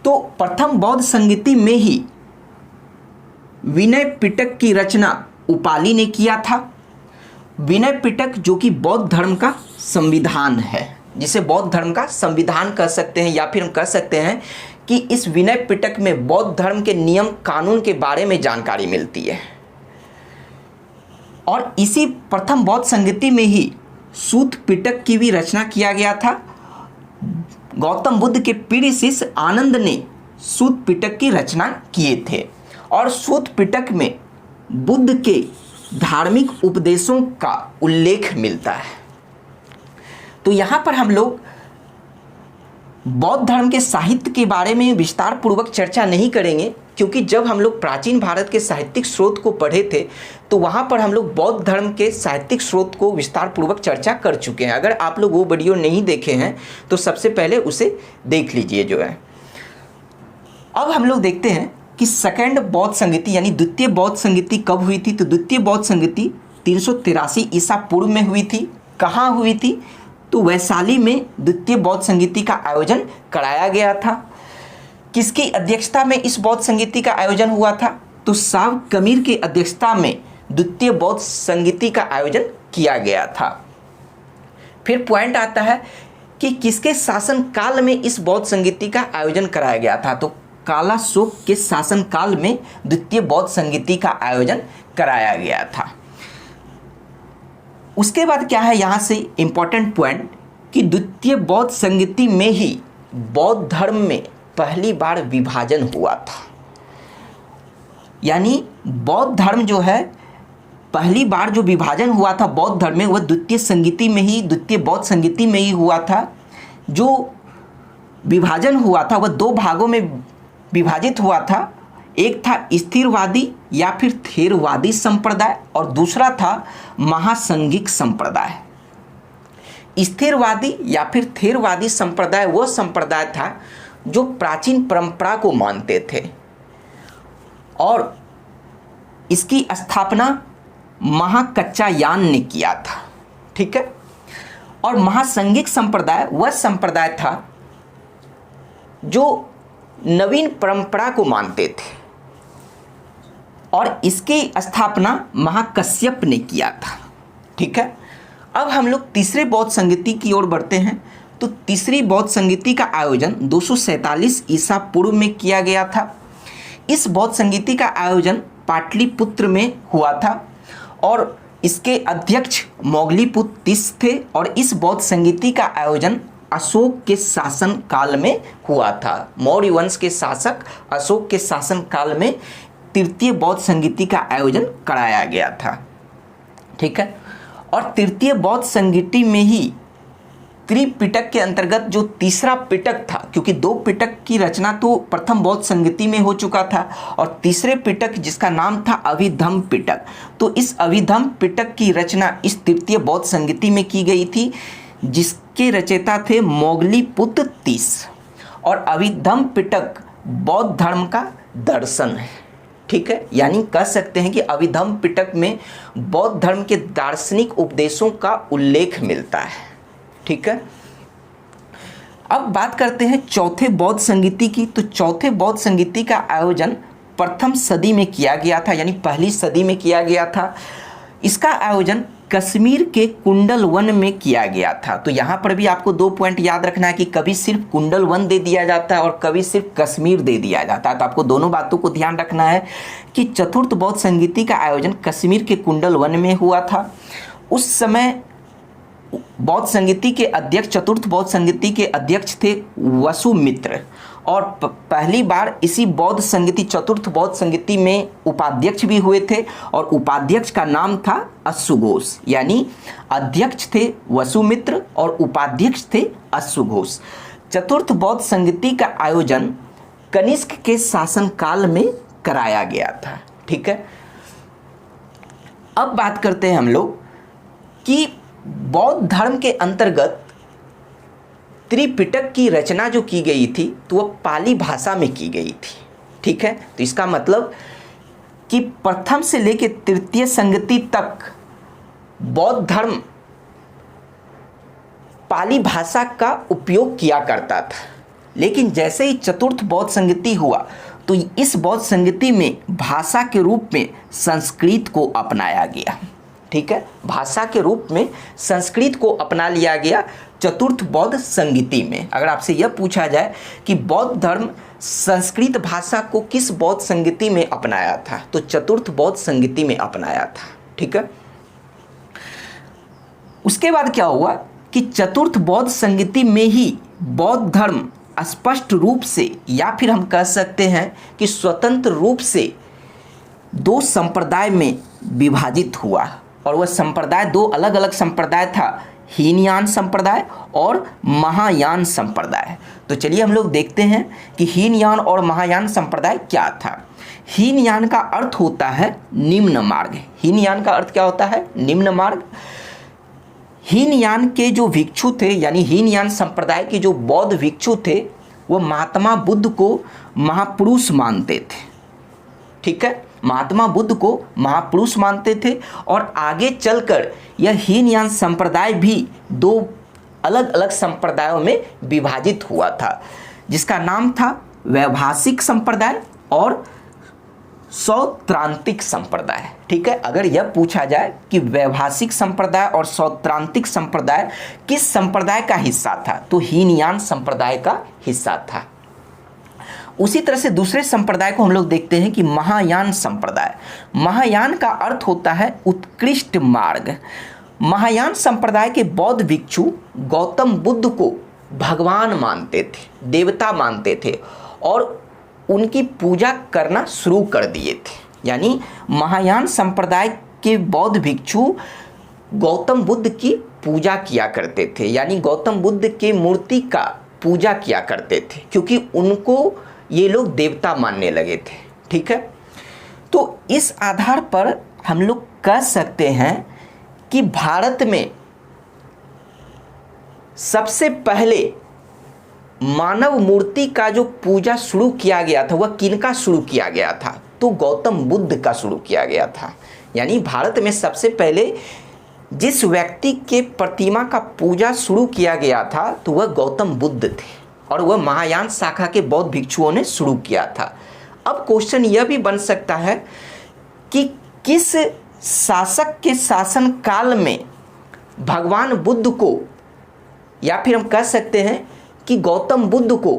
तो प्रथम बौद्ध संगीति में ही विनय पिटक की रचना उपाली ने किया था। विनय पिटक जो कि बौद्ध धर्म का संविधान है, जिसे बौद्ध धर्म का संविधान कह सकते हैं, या फिर हम कह सकते हैं कि इस विनय पिटक में बौद्ध धर्म के नियम कानून के बारे में जानकारी मिलती है। और इसी प्रथम बौद्ध संगीति में ही सूत पिटक की भी रचना किया गया था। गौतम बुद्ध के प्रिय शिष्य आनंद ने सूत पिटक की रचना किए थे। और सूत पिटक में बुद्ध के धार्मिक उपदेशों का उल्लेख मिलता है। तो यहाँ पर हम लोग बौद्ध धर्म के साहित्य के बारे में विस्तार पूर्वक चर्चा नहीं करेंगे, क्योंकि जब हम लोग प्राचीन भारत के साहित्यिक स्रोत को पढ़े थे तो वहाँ पर हम लोग बौद्ध धर्म के साहित्यिक स्रोत को विस्तार पूर्वक चर्चा कर चुके हैं। अगर आप लोग वो वीडियो नहीं देखे हैं तो सबसे पहले उसे देख लीजिए जो है। अब हम लोग देखते हैं कि सेकंड बौद्ध संगीति यानी द्वितीय बौद्ध संगीति कब हुई थी। तो द्वितीय बौद्ध संगीति 383 ईसा पूर्व में हुई थी। कहाँ हुई थी? तो वैशाली में द्वितीय बौद्ध संगीति का आयोजन कराया गया था। किसकी अध्यक्षता में इस बौद्ध संगीति का आयोजन हुआ था? तो साव कमीर की अध्यक्षता में द्वितीय बौद्ध संगीति का आयोजन किया गया था। फिर पॉइंट आता है कि किसके शासन काल में इस बौद्ध संगीति का आयोजन कराया गया था। तो कालाशोक के शासन काल में द्वितीय बौद्ध संगीति का आयोजन कराया गया था। उसके बाद क्या है यहाँ से इंपॉर्टेंट पॉइंट कि द्वितीय बौद्ध संगीति में ही बौद्ध धर्म में पहली बार विभाजन हुआ था। यानी बौद्ध धर्म जो है पहली बार जो विभाजन हुआ था बौद्ध धर्म में, वह द्वितीय बौद्ध संगीति में ही हुआ था। जो विभाजन हुआ था वह दो भागों में विभाजित हुआ था। एक था स्थिरवादी या फिर थेरवादी संप्रदाय और दूसरा था महासंघिक संप्रदाय। स्थिरवादी या फिर थेरवादी संप्रदाय वह संप्रदाय था जो प्राचीन परंपरा को मानते थे और इसकी स्थापना महाकच्चायान ने किया था। ठीक है। और महासंघिक संप्रदाय वह संप्रदाय था जो नवीन परंपरा को मानते थे और इसकी स्थापना महाकश्यप ने किया था। ठीक है। अब हम लोग तीसरे बौद्ध संगीति की ओर बढ़ते हैं। तो तीसरी बौद्ध संगीति का आयोजन 247 ईसा पूर्व में किया गया था। इस बौद्ध संगीति का आयोजन पाटलिपुत्र में हुआ था और इसके अध्यक्ष मोगलीपुत्र तीस थे और इस बौद्ध संगीति का आयोजन अशोक के शासन काल में हुआ था। मौर्य वंश के शासक अशोक के शासन काल में तृतीय बौद्ध संगीति का आयोजन कराया गया था। ठीक है। और तृतीय बौद्ध संगीति में ही त्रिपिटक के अंतर्गत जो तीसरा पिटक था, क्योंकि दो पिटक की रचना तो प्रथम बौद्ध संगीति में हो चुका था और तीसरे पिटक जिसका नाम था अभिधम्म पिटक, तो इस अभिधम्म पिटक की रचना इस तृतीय बौद्ध संगीति में की गई थी, जिसके रचयिता थे मोगलीपुत्र तीस। और अभिधम्म पिटक बौद्ध धर्म का दर्शन है। ठीक है। यानी कह सकते हैं कि अभिधम्म पिटक में बौद्ध धर्म के दार्शनिक उपदेशों का उल्लेख मिलता है। ठीक है। अब बात करते हैं चौथे बौद्ध संगीति की। तो चौथे बौद्ध संगीति का आयोजन प्रथम सदी में किया गया था, यानी पहली सदी में किया गया था। इसका आयोजन कश्मीर के कुंडल वन में किया गया था। तो यहाँ पर भी आपको दो पॉइंट याद रखना है कि कभी सिर्फ कुंडल वन दे दिया जाता है और कभी सिर्फ कश्मीर दे दिया जाता है। तो आपको दोनों बातों को ध्यान रखना है कि चतुर्थ बौद्ध संगीति का आयोजन कश्मीर के कुंडल वन में हुआ था। उस समय बौद्ध संगीति के अध्यक्ष, चतुर्थ बौद्ध संगीति के अध्यक्ष थे वसुमित्र और पहली बार इसी बौद्ध संगीति चतुर्थ बौद्ध संगीति में उपाध्यक्ष भी हुए थे और उपाध्यक्ष का नाम था अश्वघोष। यानी अध्यक्ष थे वसुमित्र और उपाध्यक्ष थे अश्वघोष। चतुर्थ बौद्ध संगीति का आयोजन कनिष्क के शासनकाल में कराया गया था। ठीक है। अब बात करते हैं हम लोग कि बौद्ध धर्म के अंतर्गत त्रिपिटक की रचना जो की गई थी तो वह पाली भाषा में की गई थी। ठीक है। तो इसका मतलब कि प्रथम से लेकर तृतीय संगति तक बौद्ध धर्म पाली भाषा का उपयोग किया करता था, लेकिन जैसे ही चतुर्थ बौद्ध संगति हुआ तो इस बौद्ध संगति में भाषा के रूप में संस्कृत को अपनाया गया। ठीक है। भाषा के रूप में संस्कृत को अपना लिया गया चतुर्थ बौद्ध संगीति में। अगर आपसे यह पूछा जाए कि बौद्ध धर्म संस्कृत भाषा को किस बौद्ध संगीति में अपनाया था, तो चतुर्थ बौद्ध संगीति में अपनाया था। ठीक है। उसके बाद क्या हुआ कि चतुर्थ बौद्ध संगीति में ही बौद्ध धर्म स्पष्ट रूप से या फिर हम कह सकते हैं कि स्वतंत्र रूप से दो संप्रदाय में विभाजित हुआ और वह संप्रदाय दो अलग अलग संप्रदाय था। हीनयान संप्रदाय और महायान संप्रदाय। तो चलिए हम लोग देखते हैं कि हीनयान और महायान संप्रदाय क्या था। हीनयान का अर्थ होता है निम्न मार्ग। हीनयान का अर्थ क्या होता है? निम्न मार्ग। हीनयान के जो भिक्षु थे, यानी हीनयान संप्रदाय के जो बौद्ध भिक्षु थे, वो महात्मा बुद्ध को महापुरुष मानते थे। ठीक है, महात्मा बुद्ध को महापुरुष मानते थे और आगे चलकर यह हीनयान संप्रदाय भी दो अलग अलग संप्रदायों में विभाजित हुआ था, जिसका नाम था वैभाषिक संप्रदाय और सौत्रांतिक संप्रदाय। ठीक है, अगर यह पूछा जाए कि वैभाषिक संप्रदाय और सौत्रांतिक संप्रदाय किस संप्रदाय का हिस्सा था, तो हीनयान संप्रदाय का हिस्सा था। उसी तरह से दूसरे संप्रदाय को हम लोग देखते हैं कि महायान संप्रदाय। महायान का अर्थ होता है उत्कृष्ट मार्ग। महायान संप्रदाय के बौद्ध भिक्षु गौतम बुद्ध को भगवान मानते थे, देवता मानते थे और उनकी पूजा करना शुरू कर दिए थे। यानी महायान संप्रदाय के बौद्ध भिक्षु गौतम बुद्ध की पूजा किया करते थे, यानी गौतम बुद्ध के मूर्ति का पूजा किया करते थे, क्योंकि उनको ये लोग देवता मानने लगे थे। ठीक है, तो इस आधार पर हम लोग कह सकते हैं कि भारत में सबसे पहले मानव मूर्ति का जो पूजा शुरू किया गया था, वह किनका शुरू किया गया था? तो गौतम बुद्ध का शुरू किया गया था। यानी भारत में सबसे पहले जिस व्यक्ति के प्रतिमा का पूजा शुरू किया गया था, तो वह गौतम बुद्ध थे और वह महायान शाखा के बौद्ध भिक्षुओं ने शुरू किया था। अब क्वेश्चन यह भी बन सकता है कि किस शासक के शासन काल में भगवान बुद्ध को, या फिर हम कह सकते हैं कि गौतम बुद्ध को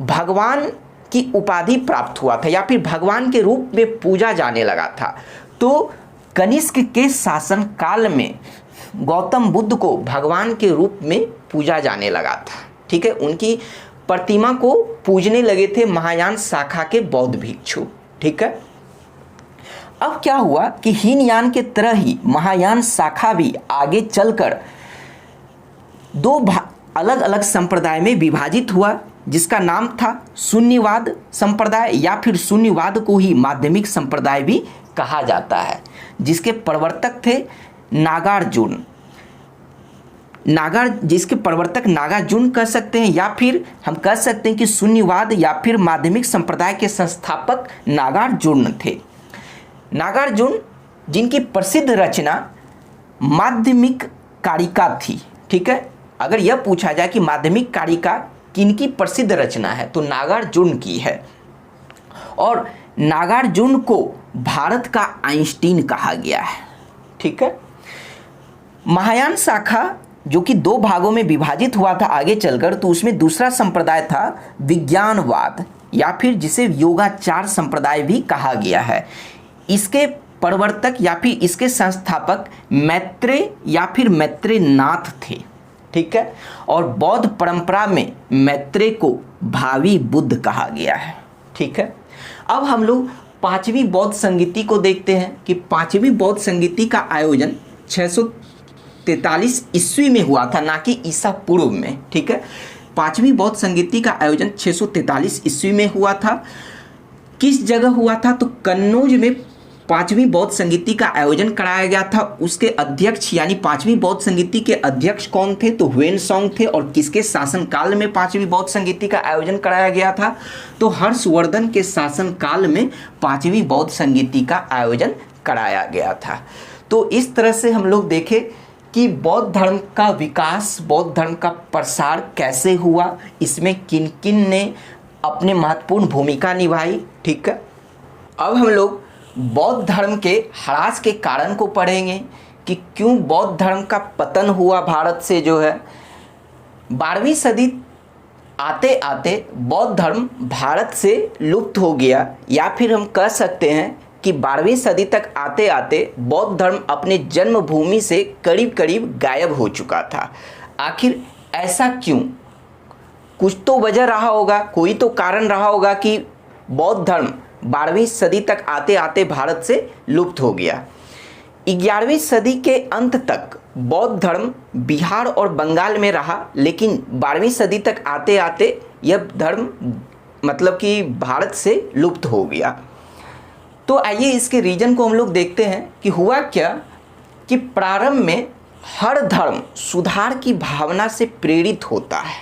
भगवान की उपाधि प्राप्त हुआ था, या फिर भगवान के रूप में पूजा जाने लगा था। तो कनिष्क के शासन काल में गौतम बुद्ध को भगवान के रूप में पूजा जाने लगा था। ठीक है, उनकी प्रतिमा को पूजने लगे थे महायान शाखा के बौद्ध भिक्षु। ठीक है, अब क्या हुआ कि हीनयान के तरह ही महायान शाखा भी आगे चलकर दो अलग अलग संप्रदाय में विभाजित हुआ, जिसका नाम था शून्यवाद संप्रदाय, या फिर शून्यवाद को ही माध्यमिक संप्रदाय भी कहा जाता है, जिसके प्रवर्तक थे नागार्जुन। जिसके प्रवर्तक नागार्जुन कह सकते हैं, या फिर हम कह सकते हैं कि शून्यवाद या फिर माध्यमिक संप्रदाय के संस्थापक नागार्जुन थे। नागार्जुन जिनकी प्रसिद्ध रचना माध्यमिक कारिका थी। ठीक है, अगर यह पूछा जाए कि माध्यमिक कारिका किनकी प्रसिद्ध रचना है, तो नागार्जुन की है। और नागार्जुन को भारत का आइंस्टीन कहा गया है। ठीक है, महायान शाखा जो कि दो भागों में विभाजित हुआ था आगे चलकर, तो उसमें दूसरा संप्रदाय था विज्ञानवाद, या फिर जिसे योगाचार संप्रदाय भी कहा गया है। इसके प्रवर्तक या फिर इसके संस्थापक मैत्रेय या फिर मैत्रेयनाथ थे। ठीक है, और बौद्ध परंपरा में मैत्रेय को भावी बुद्ध कहा गया है। ठीक है, अब हम लोग पांचवी बौद्ध संगीति को देखते हैं कि पांचवी बौद्ध संगीति का आयोजन 643 ईस्वी में हुआ था, ना कि ईसा पूर्व में। ठीक है, पांचवी बौद्ध संगीति का आयोजन 643 ईस्वी में हुआ था। किस जगह हुआ था? तो कन्नौज में पांचवी बौद्ध संगीति का आयोजन कराया गया था। उसके अध्यक्ष यानी पांचवी बौद्ध संगीति के अध्यक्ष कौन थे? तो ह्वेनसांग थे। और किसके शासन काल में पांचवी बौद्ध संगीति का आयोजन कराया गया था? तो हर्षवर्धन के शासन काल में पांचवी बौद्ध संगीति का आयोजन कराया गया था। तो इस तरह से हम लोग देखें कि बौद्ध धर्म का विकास, बौद्ध धर्म का प्रसार कैसे हुआ, इसमें किन किन ने अपने महत्वपूर्ण भूमिका निभाई। ठीक है, अब हम लोग बौद्ध धर्म के ह्रास के कारण को पढ़ेंगे कि क्यों बौद्ध धर्म का पतन हुआ भारत से। जो है 12वीं सदी आते आते बौद्ध धर्म भारत से लुप्त हो गया, या फिर हम कह सकते हैं कि 12वीं सदी तक आते आते बौद्ध धर्म अपने जन्मभूमि से करीब करीब गायब हो चुका था। आखिर ऐसा क्यों? कुछ तो वजह रहा होगा, कोई तो कारण रहा होगा कि बौद्ध धर्म 12वीं सदी तक आते आते भारत से लुप्त हो गया। 11वीं सदी के अंत तक बौद्ध धर्म बिहार और बंगाल में रहा, लेकिन 12वीं सदी तक आते आते यह धर्म मतलब कि भारत से लुप्त हो गया। तो आइए इसके रीजन को हम लोग देखते हैं कि हुआ क्या कि प्रारंभ में हर धर्म सुधार की भावना से प्रेरित होता है,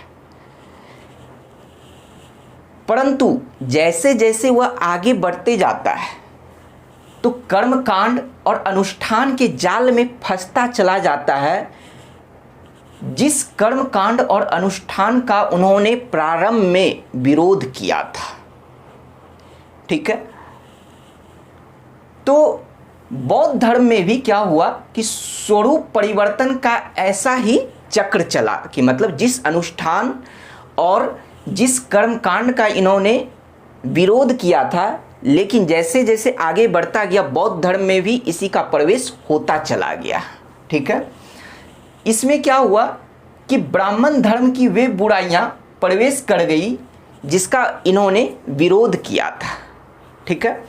परंतु जैसे जैसे वह आगे बढ़ते जाता है तो कर्मकांड और अनुष्ठान के जाल में फंसता चला जाता है, जिस कर्मकांड और अनुष्ठान का उन्होंने प्रारंभ में विरोध किया था। ठीक है, तो बौद्ध धर्म में भी क्या हुआ कि स्वरूप परिवर्तन का ऐसा ही चक्र चला कि मतलब जिस अनुष्ठान और जिस कर्मकांड का इन्होंने विरोध किया था, लेकिन जैसे जैसे आगे बढ़ता गया बौद्ध धर्म में भी इसी का प्रवेश होता चला गया। ठीक है, इसमें क्या हुआ कि ब्राह्मण धर्म की वे बुराइयां प्रवेश कर गई जिसका इन्होंने विरोध किया था। ठीक है,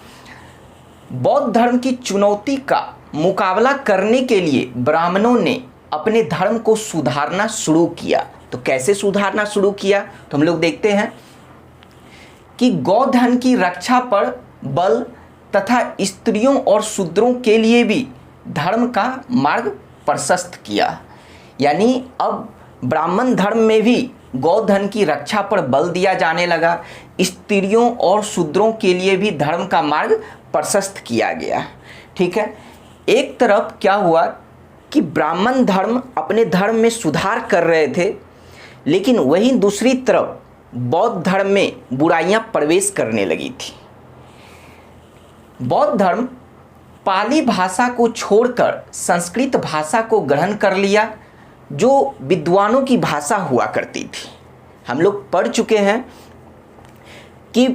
बौद्ध धर्म की चुनौती का मुकाबला करने के लिए ब्राह्मणों ने अपने धर्म को सुधारना शुरू किया। तो कैसे सुधारना शुरू किया, तो हम लोग देखते हैं कि गौधन की रक्षा पर बल तथा स्त्रियों और शूद्रों के लिए भी धर्म का मार्ग प्रशस्त किया। यानी अब ब्राह्मण धर्म में भी गौधन की रक्षा पर बल दिया जाने लगा, स्त्रियों और शूद्रों के लिए भी धर्म का मार्ग प्रशस्त किया गया। ठीक है, एक तरफ क्या हुआ कि ब्राह्मण धर्म अपने धर्म में सुधार कर रहे थे, लेकिन वहीं दूसरी तरफ बौद्ध धर्म में बुराइयां प्रवेश करने लगी थी। बौद्ध धर्म पाली भाषा को छोड़कर संस्कृत भाषा को ग्रहण कर लिया, जो विद्वानों की भाषा हुआ करती थी। हम लोग पढ़ चुके हैं कि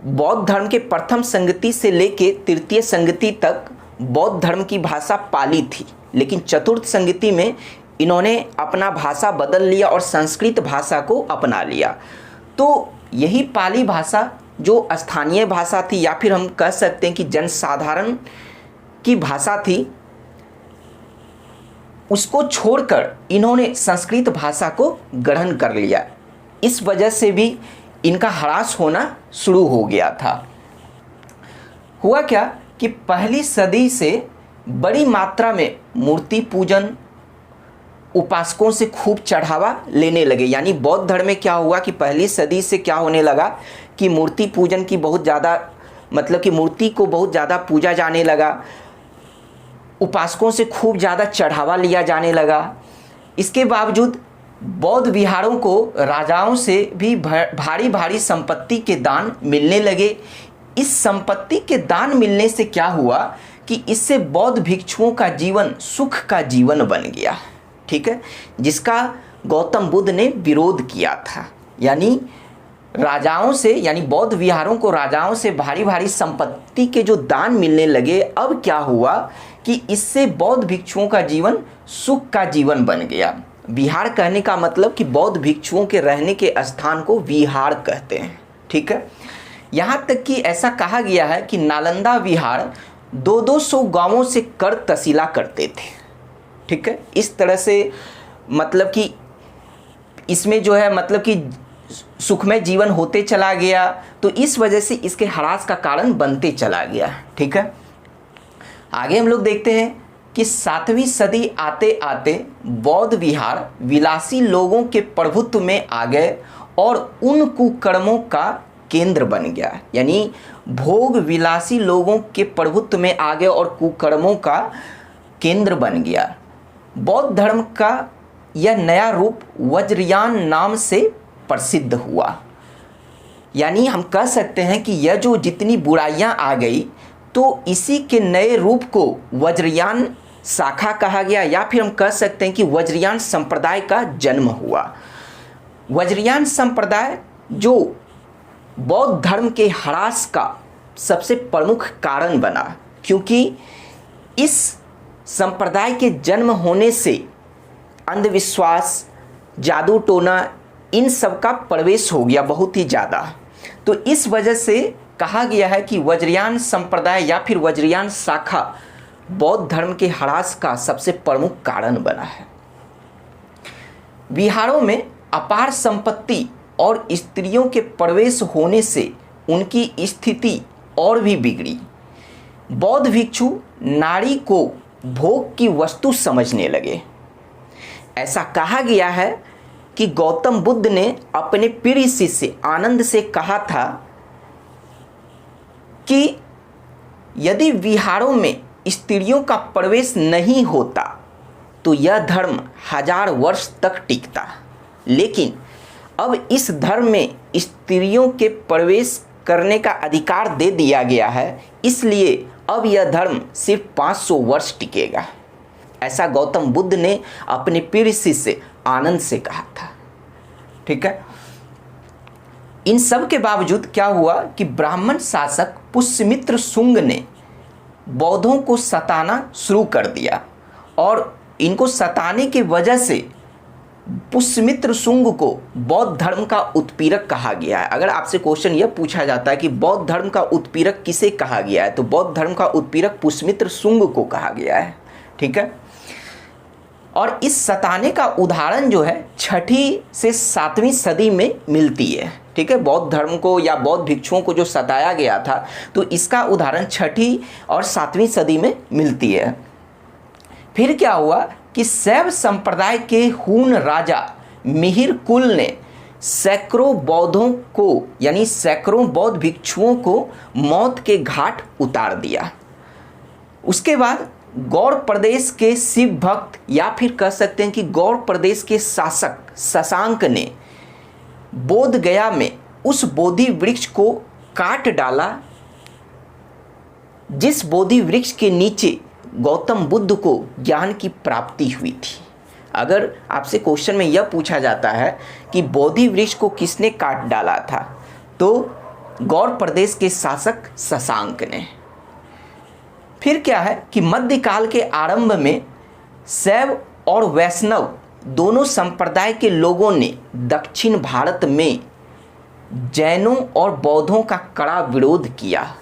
बौद्ध धर्म के प्रथम संगति से लेके तृतीय संगति तक बौद्ध धर्म की भाषा पाली थी, लेकिन चतुर्थ संगति में इन्होंने अपना भाषा बदल लिया और संस्कृत भाषा को अपना लिया। तो यही पाली भाषा जो स्थानीय भाषा थी, या फिर हम कह सकते हैं कि जनसाधारण की भाषा थी, उसको छोड़कर इन्होंने संस्कृत भाषा को ग्रहण कर लिया। इस वजह से भी इनका ह्रास होना शुरू हो गया था। हुआ क्या कि पहली सदी से बड़ी मात्रा में मूर्ति पूजन उपासकों से खूब चढ़ावा लेने लगे। यानी बौद्ध धर्म में क्या हुआ कि पहली सदी से क्या होने लगा कि मूर्ति पूजन की बहुत ज़्यादा मतलब कि मूर्ति को बहुत ज़्यादा पूजा जाने लगा, उपासकों से खूब ज़्यादा चढ़ावा लिया जाने लगा। इसके बावजूद बौद्ध विहारों को राजाओं से भी भारी भारी संपत्ति के दान मिलने लगे। इस संपत्ति के दान मिलने से क्या हुआ कि इससे बौद्ध भिक्षुओं का जीवन सुख का जीवन बन गया। ठीक है, जिसका गौतम बुद्ध ने विरोध किया था। यानी राजाओं से, यानी बौद्ध विहारों को राजाओं से भारी भारी संपत्ति के जो दान मिलने लगे, अब क्या हुआ कि इससे बौद्ध भिक्षुओं का जीवन सुख का जीवन बन गया। विहार कहने का मतलब कि बौद्ध भिक्षुओं के रहने के स्थान को विहार कहते हैं। ठीक है, यहाँ तक कि ऐसा कहा गया है कि नालंदा विहार 200 गांवों से कर तसीला करते थे। ठीक है, इस तरह से मतलब कि इसमें जो है मतलब कि सुखमय जीवन होते चला गया, तो इस वजह से इसके ह्रास का कारण बनते चला गया। ठीक है, आगे हम लोग देखते हैं कि 7वीं सदी आते आते बौद्ध विहार विलासी लोगों के प्रभुत्व में आ गए और उन कुकर्मों का केंद्र बन गया। यानी भोग विलासी लोगों के प्रभुत्व में आ गए और कुकर्मों का केंद्र बन गया। बौद्ध धर्म का यह नया रूप वज्रयान नाम से प्रसिद्ध हुआ। यानी हम कह सकते हैं कि यह जो जितनी बुराइयां आ गई, तो इसी के नए रूप को वज्रयान शाखा कहा गया, या फिर हम कह सकते हैं कि वज्रयान संप्रदाय का जन्म हुआ। वज्रयान संप्रदाय जो बौद्ध धर्म के ह्रास का सबसे प्रमुख कारण बना, क्योंकि इस संप्रदाय के जन्म होने से अंधविश्वास, जादू टोना, इन सब का प्रवेश हो गया बहुत ही ज़्यादा। तो इस वजह से कहा गया है कि वज्रयान संप्रदाय या फिर वज्रयान शाखा बौद्ध धर्म के ह्रास का सबसे प्रमुख कारण बना है। विहारों में अपार संपत्ति और स्त्रियों के प्रवेश होने से उनकी स्थिति और भी बिगड़ी। बौद्ध भिक्षु नारी को भोग की वस्तु समझने लगे। ऐसा कहा गया है कि गौतम बुद्ध ने अपने प्रिय शिष्य आनंद से कहा था कि यदि विहारों में स्त्रियों का प्रवेश नहीं होता तो यह धर्म 1000 वर्ष तक टिकता, लेकिन अब इस धर्म में स्त्रियों के प्रवेश करने का अधिकार दे दिया गया है, इसलिए अब यह धर्म सिर्फ 500 वर्ष टिकेगा। ऐसा गौतम बुद्ध ने अपने प्रिय शिष्य आनंद से कहा था। ठीक है। इन सब के बावजूद क्या हुआ कि ब्राह्मण शासक पुष्यमित्र शुंग ने बौद्धों को सताना शुरू कर दिया और इनको सताने की वजह से पुष्यमित्र शुंग को बौद्ध धर्म का उत्पीड़क कहा गया है। अगर आपसे क्वेश्चन यह पूछा जाता है कि बौद्ध धर्म का उत्पीड़क किसे कहा गया है, तो बौद्ध धर्म का उत्पीड़क पुष्यमित्र शुंग को कहा गया है। ठीक है। और इस सताने का उदाहरण जो है 6ठी से 7वीं सदी में मिलती है। ठीक है। बौद्ध धर्म को या बौद्ध भिक्षुओं को जो सताया गया था, तो इसका उदाहरण 6ठी और 7वीं सदी में मिलती है। फिर क्या हुआ कि शैव संप्रदाय के हूण राजा मिहिर कुल ने सैकड़ों बौद्धों को यानी सैकड़ों बौद्ध भिक्षुओं को मौत के घाट उतार दिया। उसके बाद गौड़ प्रदेश के शिव भक्त या फिर कह सकते हैं कि गौड़ प्रदेश के शासक शशांक ने बोध गया में उस बोधि वृक्ष को काट डाला जिस बोधि वृक्ष के नीचे गौतम बुद्ध को ज्ञान की प्राप्ति हुई थी। अगर आपसे क्वेश्चन में यह पूछा जाता है कि बोधि वृक्ष को किसने काट डाला था, तो गौड़ प्रदेश के शासक शशांक ने। फिर क्या है कि मध्यकाल के आरंभ में शैव और वैष्णव दोनों संप्रदाय के लोगों ने दक्षिण भारत में जैनों और बौद्धों का कड़ा विरोध किया।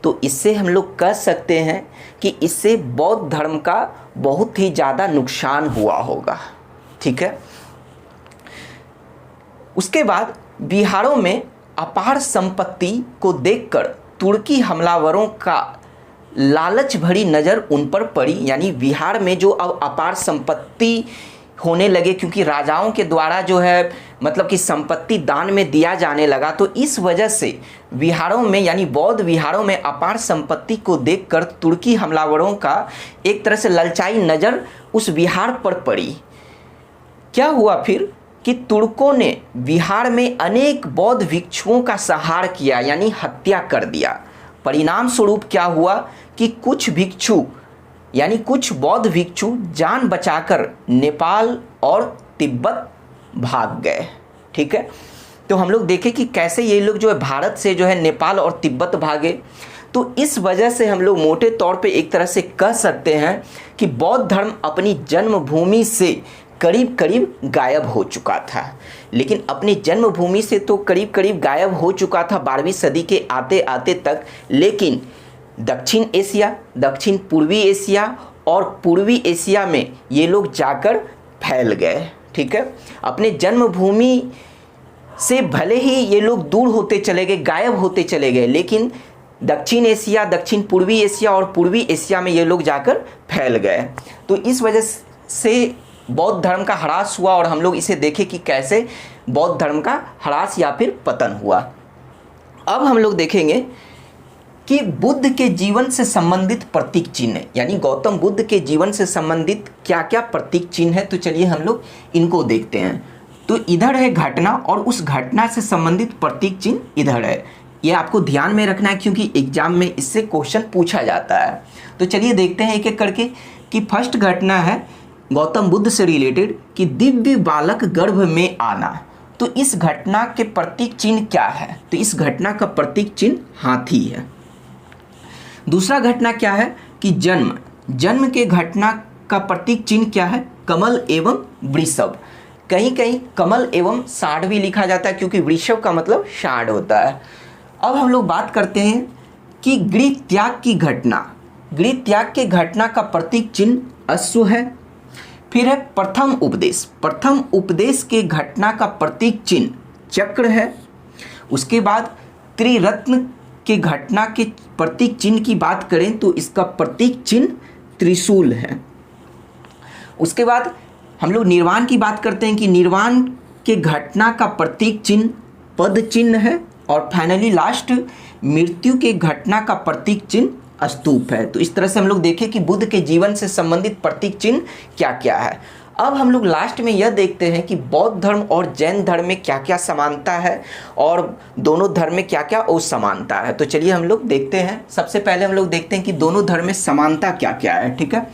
तो इससे हम लोग कह सकते हैं कि इससे बौद्ध धर्म का बहुत ही ज़्यादा नुकसान हुआ होगा। ठीक है। उसके बाद बिहारों में अपार संपत्ति को देखकर तुर्की हमलावरों का लालच भरी नज़र उन पर पड़ी। यानी बिहार में जो अब अपार संपत्ति होने लगे, क्योंकि राजाओं के द्वारा जो है मतलब कि संपत्ति दान में दिया जाने लगा, तो इस वजह से विहारों में यानी बौद्ध विहारों में अपार संपत्ति को देखकर तुर्की हमलावरों का एक तरह से ललचाई नज़र उस विहार पर पड़ी। क्या हुआ फिर कि तुर्कों ने विहार में अनेक बौद्ध भिक्षुओं का संहार किया यानी हत्या कर दिया। परिणाम स्वरूप क्या हुआ कि कुछ भिक्षु यानी कुछ बौद्ध भिक्षु जान बचाकर नेपाल और तिब्बत भाग गए। ठीक है। तो हम लोग देखें कि कैसे ये लोग जो है भारत से जो है नेपाल और तिब्बत भागे। तो इस वजह से हम लोग मोटे तौर पे एक तरह से कह सकते हैं कि बौद्ध धर्म अपनी जन्मभूमि से करीब करीब गायब हो चुका था। लेकिन अपनी जन्मभूमि से तो करीब करीब गायब हो चुका था 12वीं सदी के आते आते तक, लेकिन दक्षिण एशिया, दक्षिण पूर्वी एशिया और पूर्वी एशिया में ये लोग जाकर फैल गए। ठीक है। अपने जन्मभूमि से भले ही ये लोग दूर होते चले गए, गायब होते चले गए, लेकिन दक्षिण एशिया, दक्षिण पूर्वी एशिया और पूर्वी एशिया में ये लोग जाकर फैल गए। तो इस वजह से बौद्ध धर्म का ह्रास हुआ और हम लोग इसे देखें कि कैसे बौद्ध धर्म का ह्रास या फिर पतन हुआ। अब हम लोग देखेंगे कि बुद्ध के जीवन से संबंधित प्रतीक चिन्ह यानी गौतम बुद्ध के जीवन से संबंधित क्या क्या प्रतीक चिन्ह है। तो चलिए हम लोग इनको देखते हैं। तो इधर है घटना और उस घटना से संबंधित प्रतीक चिन्ह इधर है। ये आपको ध्यान में रखना है क्योंकि एग्जाम में इससे क्वेश्चन पूछा जाता है। तो चलिए देखते हैं एक एक करके कि फर्स्ट घटना है गौतम बुद्ध से रिलेटेड कि दिव्य बालक गर्भ में आना। तो इस घटना के प्रतीक चिन्ह क्या है? तो इस घटना का प्रतीक चिन्ह हाथी है। दूसरा घटना क्या है कि जन्म के घटना का प्रतीक चिन्ह क्या है? कमल एवं वृषभ। कहीं कहीं कमल एवं षाढ़ भी लिखा जाता है क्योंकि वृषभ का मतलब षाढ़ होता है। अब हम लोग बात करते हैं कि गृह त्याग की घटना गृह त्याग के घटना का प्रतीक चिन्ह अश्व है। फिर है प्रथम उपदेश, प्रथम उपदेश के घटना का प्रतीक चिन्ह चक्र है। उसके बाद त्रिरत्न के घटना के प्रतीक चिन्ह की बात करें तो इसका प्रतीक चिन्ह त्रिशूल है। उसके बाद हम लोग निर्वाण की बात करते हैं कि निर्वाण के घटना का प्रतीक चिन्ह पद चिन्ह है। और फाइनली लास्ट मृत्यु के घटना का प्रतीक चिन्ह स्तूप है। तो इस तरह से हम लोग देखें कि बुद्ध के जीवन से संबंधित प्रतीक चिन्ह क्या क्या है। अब हम लोग लास्ट में यह देखते हैं कि बौद्ध धर्म और जैन धर्म में क्या क्या समानता है और दोनों धर्म में क्या क्या असमानता है। तो चलिए हम लोग देखते हैं। सबसे पहले हम लोग देखते हैं कि दोनों धर्म में समानता क्या क्या है। ठीक है,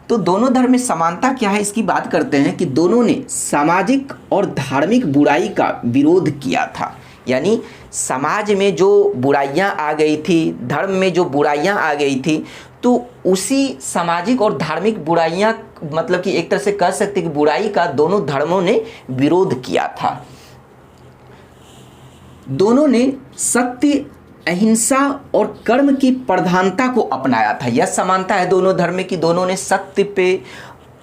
तो दोनों धर्म में समानता क्या है इसकी बात करते हैं कि दोनों ने सामाजिक और धार्मिक बुराई का विरोध किया था। यानी समाज में जो बुराइयां आ गई थी, धर्म में जो बुराइयां आ गई थी, तो उसी सामाजिक और धार्मिक बुराइयां, मतलब कि एक तरह से कह सकते कि बुराई का दोनों धर्मों ने विरोध किया था। दोनों ने सत्य, अहिंसा और कर्म की प्रधानता को अपनाया था। यह समानता है दोनों धर्म में कि दोनों ने सत्य पे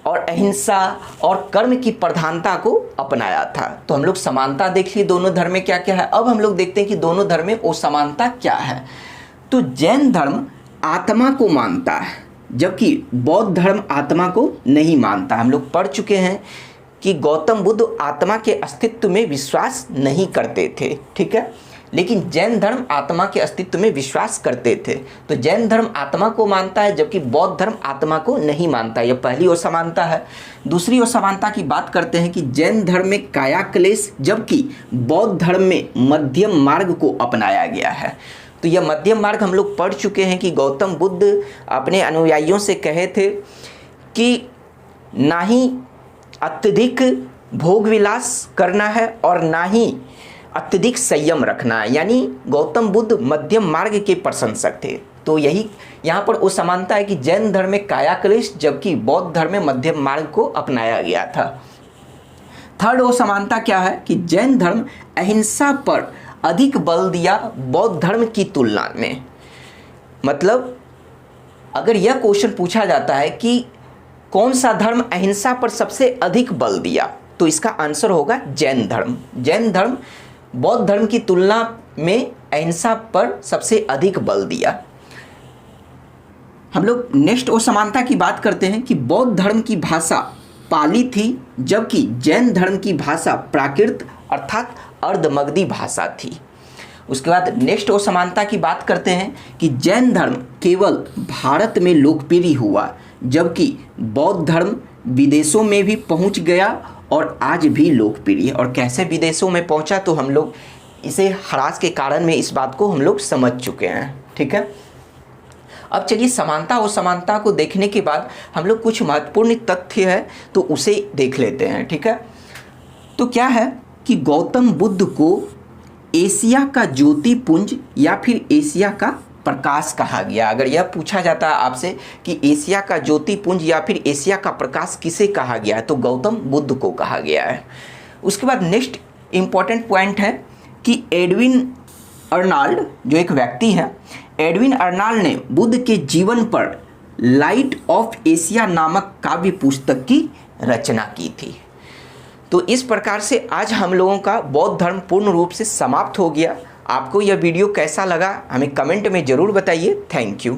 और अहिंसा और कर्म की प्रधानता को अपनाया था। तो हम लोग समानता देख लिए दोनों धर्म में क्या क्या है। अब हम लोग देखते हैं कि दोनों धर्म में असमानता क्या है। तो जैन धर्म आत्मा को मानता है, जबकि बौद्ध धर्म आत्मा को नहीं मानता। हम लोग पढ़ चुके हैं कि गौतम बुद्ध आत्मा के अस्तित्व में विश्वास नहीं करते थे। ठीक है, लेकिन जैन धर्म आत्मा के अस्तित्व में विश्वास करते थे। तो जैन धर्म आत्मा को मानता है, जबकि बौद्ध धर्म आत्मा को नहीं मानता। यह पहली असमानता है। दूसरी असमानता की बात करते हैं कि जैन धर्म में काया क्लेश, जबकि बौद्ध धर्म में मध्यम मार्ग को अपनाया गया है। तो यह मध्यम मार्ग हम लोग पढ़ चुके हैं कि गौतम बुद्ध अपने अनुयायियों से कहे थे कि ना ही अत्यधिक भोग विलास करना है और ना ही अत्यधिक संयम रखना है। यानी गौतम बुद्ध मध्यम मार्ग के प्रशंसक थे। तो यही यहाँ पर वो समानता है कि जैन धर्म में काया क्लेश, जबकि बौद्ध धर्म में मध्यम मार्ग को अपनाया गया था। थर्ड वो समानता क्या है कि जैन धर्म अहिंसा पर अधिक बल दिया बौद्ध धर्म की तुलना में। मतलब अगर यह क्वेश्चन पूछा जाता है कि कौन सा धर्म अहिंसा पर सबसे अधिक बल दिया, तो इसका आंसर होगा जैन धर्म। जैन धर्म बौद्ध धर्म की तुलना में अहिंसा पर सबसे अधिक बल दिया। हम लोग नेक्स्ट वो समानता की बात करते हैं कि बौद्ध धर्म की भाषा पाली थी, जबकि जैन धर्म की भाषा प्राकृत अर्थात अर्धमगधी भाषा थी। उसके बाद नेक्स्ट वो समानता की बात करते हैं कि जैन धर्म केवल भारत में लोकप्रिय हुआ, जबकि बौद्ध धर्म विदेशों में भी पहुंच गया और आज भी लोकप्रिय है। और कैसे विदेशों में पहुंचा, तो हम लोग इसे ह्रास के कारण में इस बात को हम लोग समझ चुके हैं। ठीक है, अब चलिए समानता और समानता को देखने के बाद हम लोग कुछ महत्वपूर्ण तथ्य है तो उसे देख लेते हैं। ठीक है, तो क्या है कि गौतम बुद्ध को एशिया का ज्योतिपुंज या फिर एशिया का प्रकाश कहा गया। अगर यह पूछा जाता है आपसे कि एशिया का ज्योतिपुंज या फिर एशिया का प्रकाश किसे कहा गया है, तो गौतम बुद्ध को कहा गया है। उसके बाद नेक्स्ट इम्पॉर्टेंट पॉइंट है कि एडविन अर्नाल्ड जो एक व्यक्ति है, एडविन अर्नाल्ड ने बुद्ध के जीवन पर लाइट ऑफ एशिया नामक काव्य पुस्तक की रचना की थी। तो इस प्रकार से आज हम लोगों का बौद्ध धर्म पूर्ण रूप से समाप्त हो गया। आपको यह वीडियो कैसा लगा हमें कमेंट में ज़रूर बताइए। Thank you.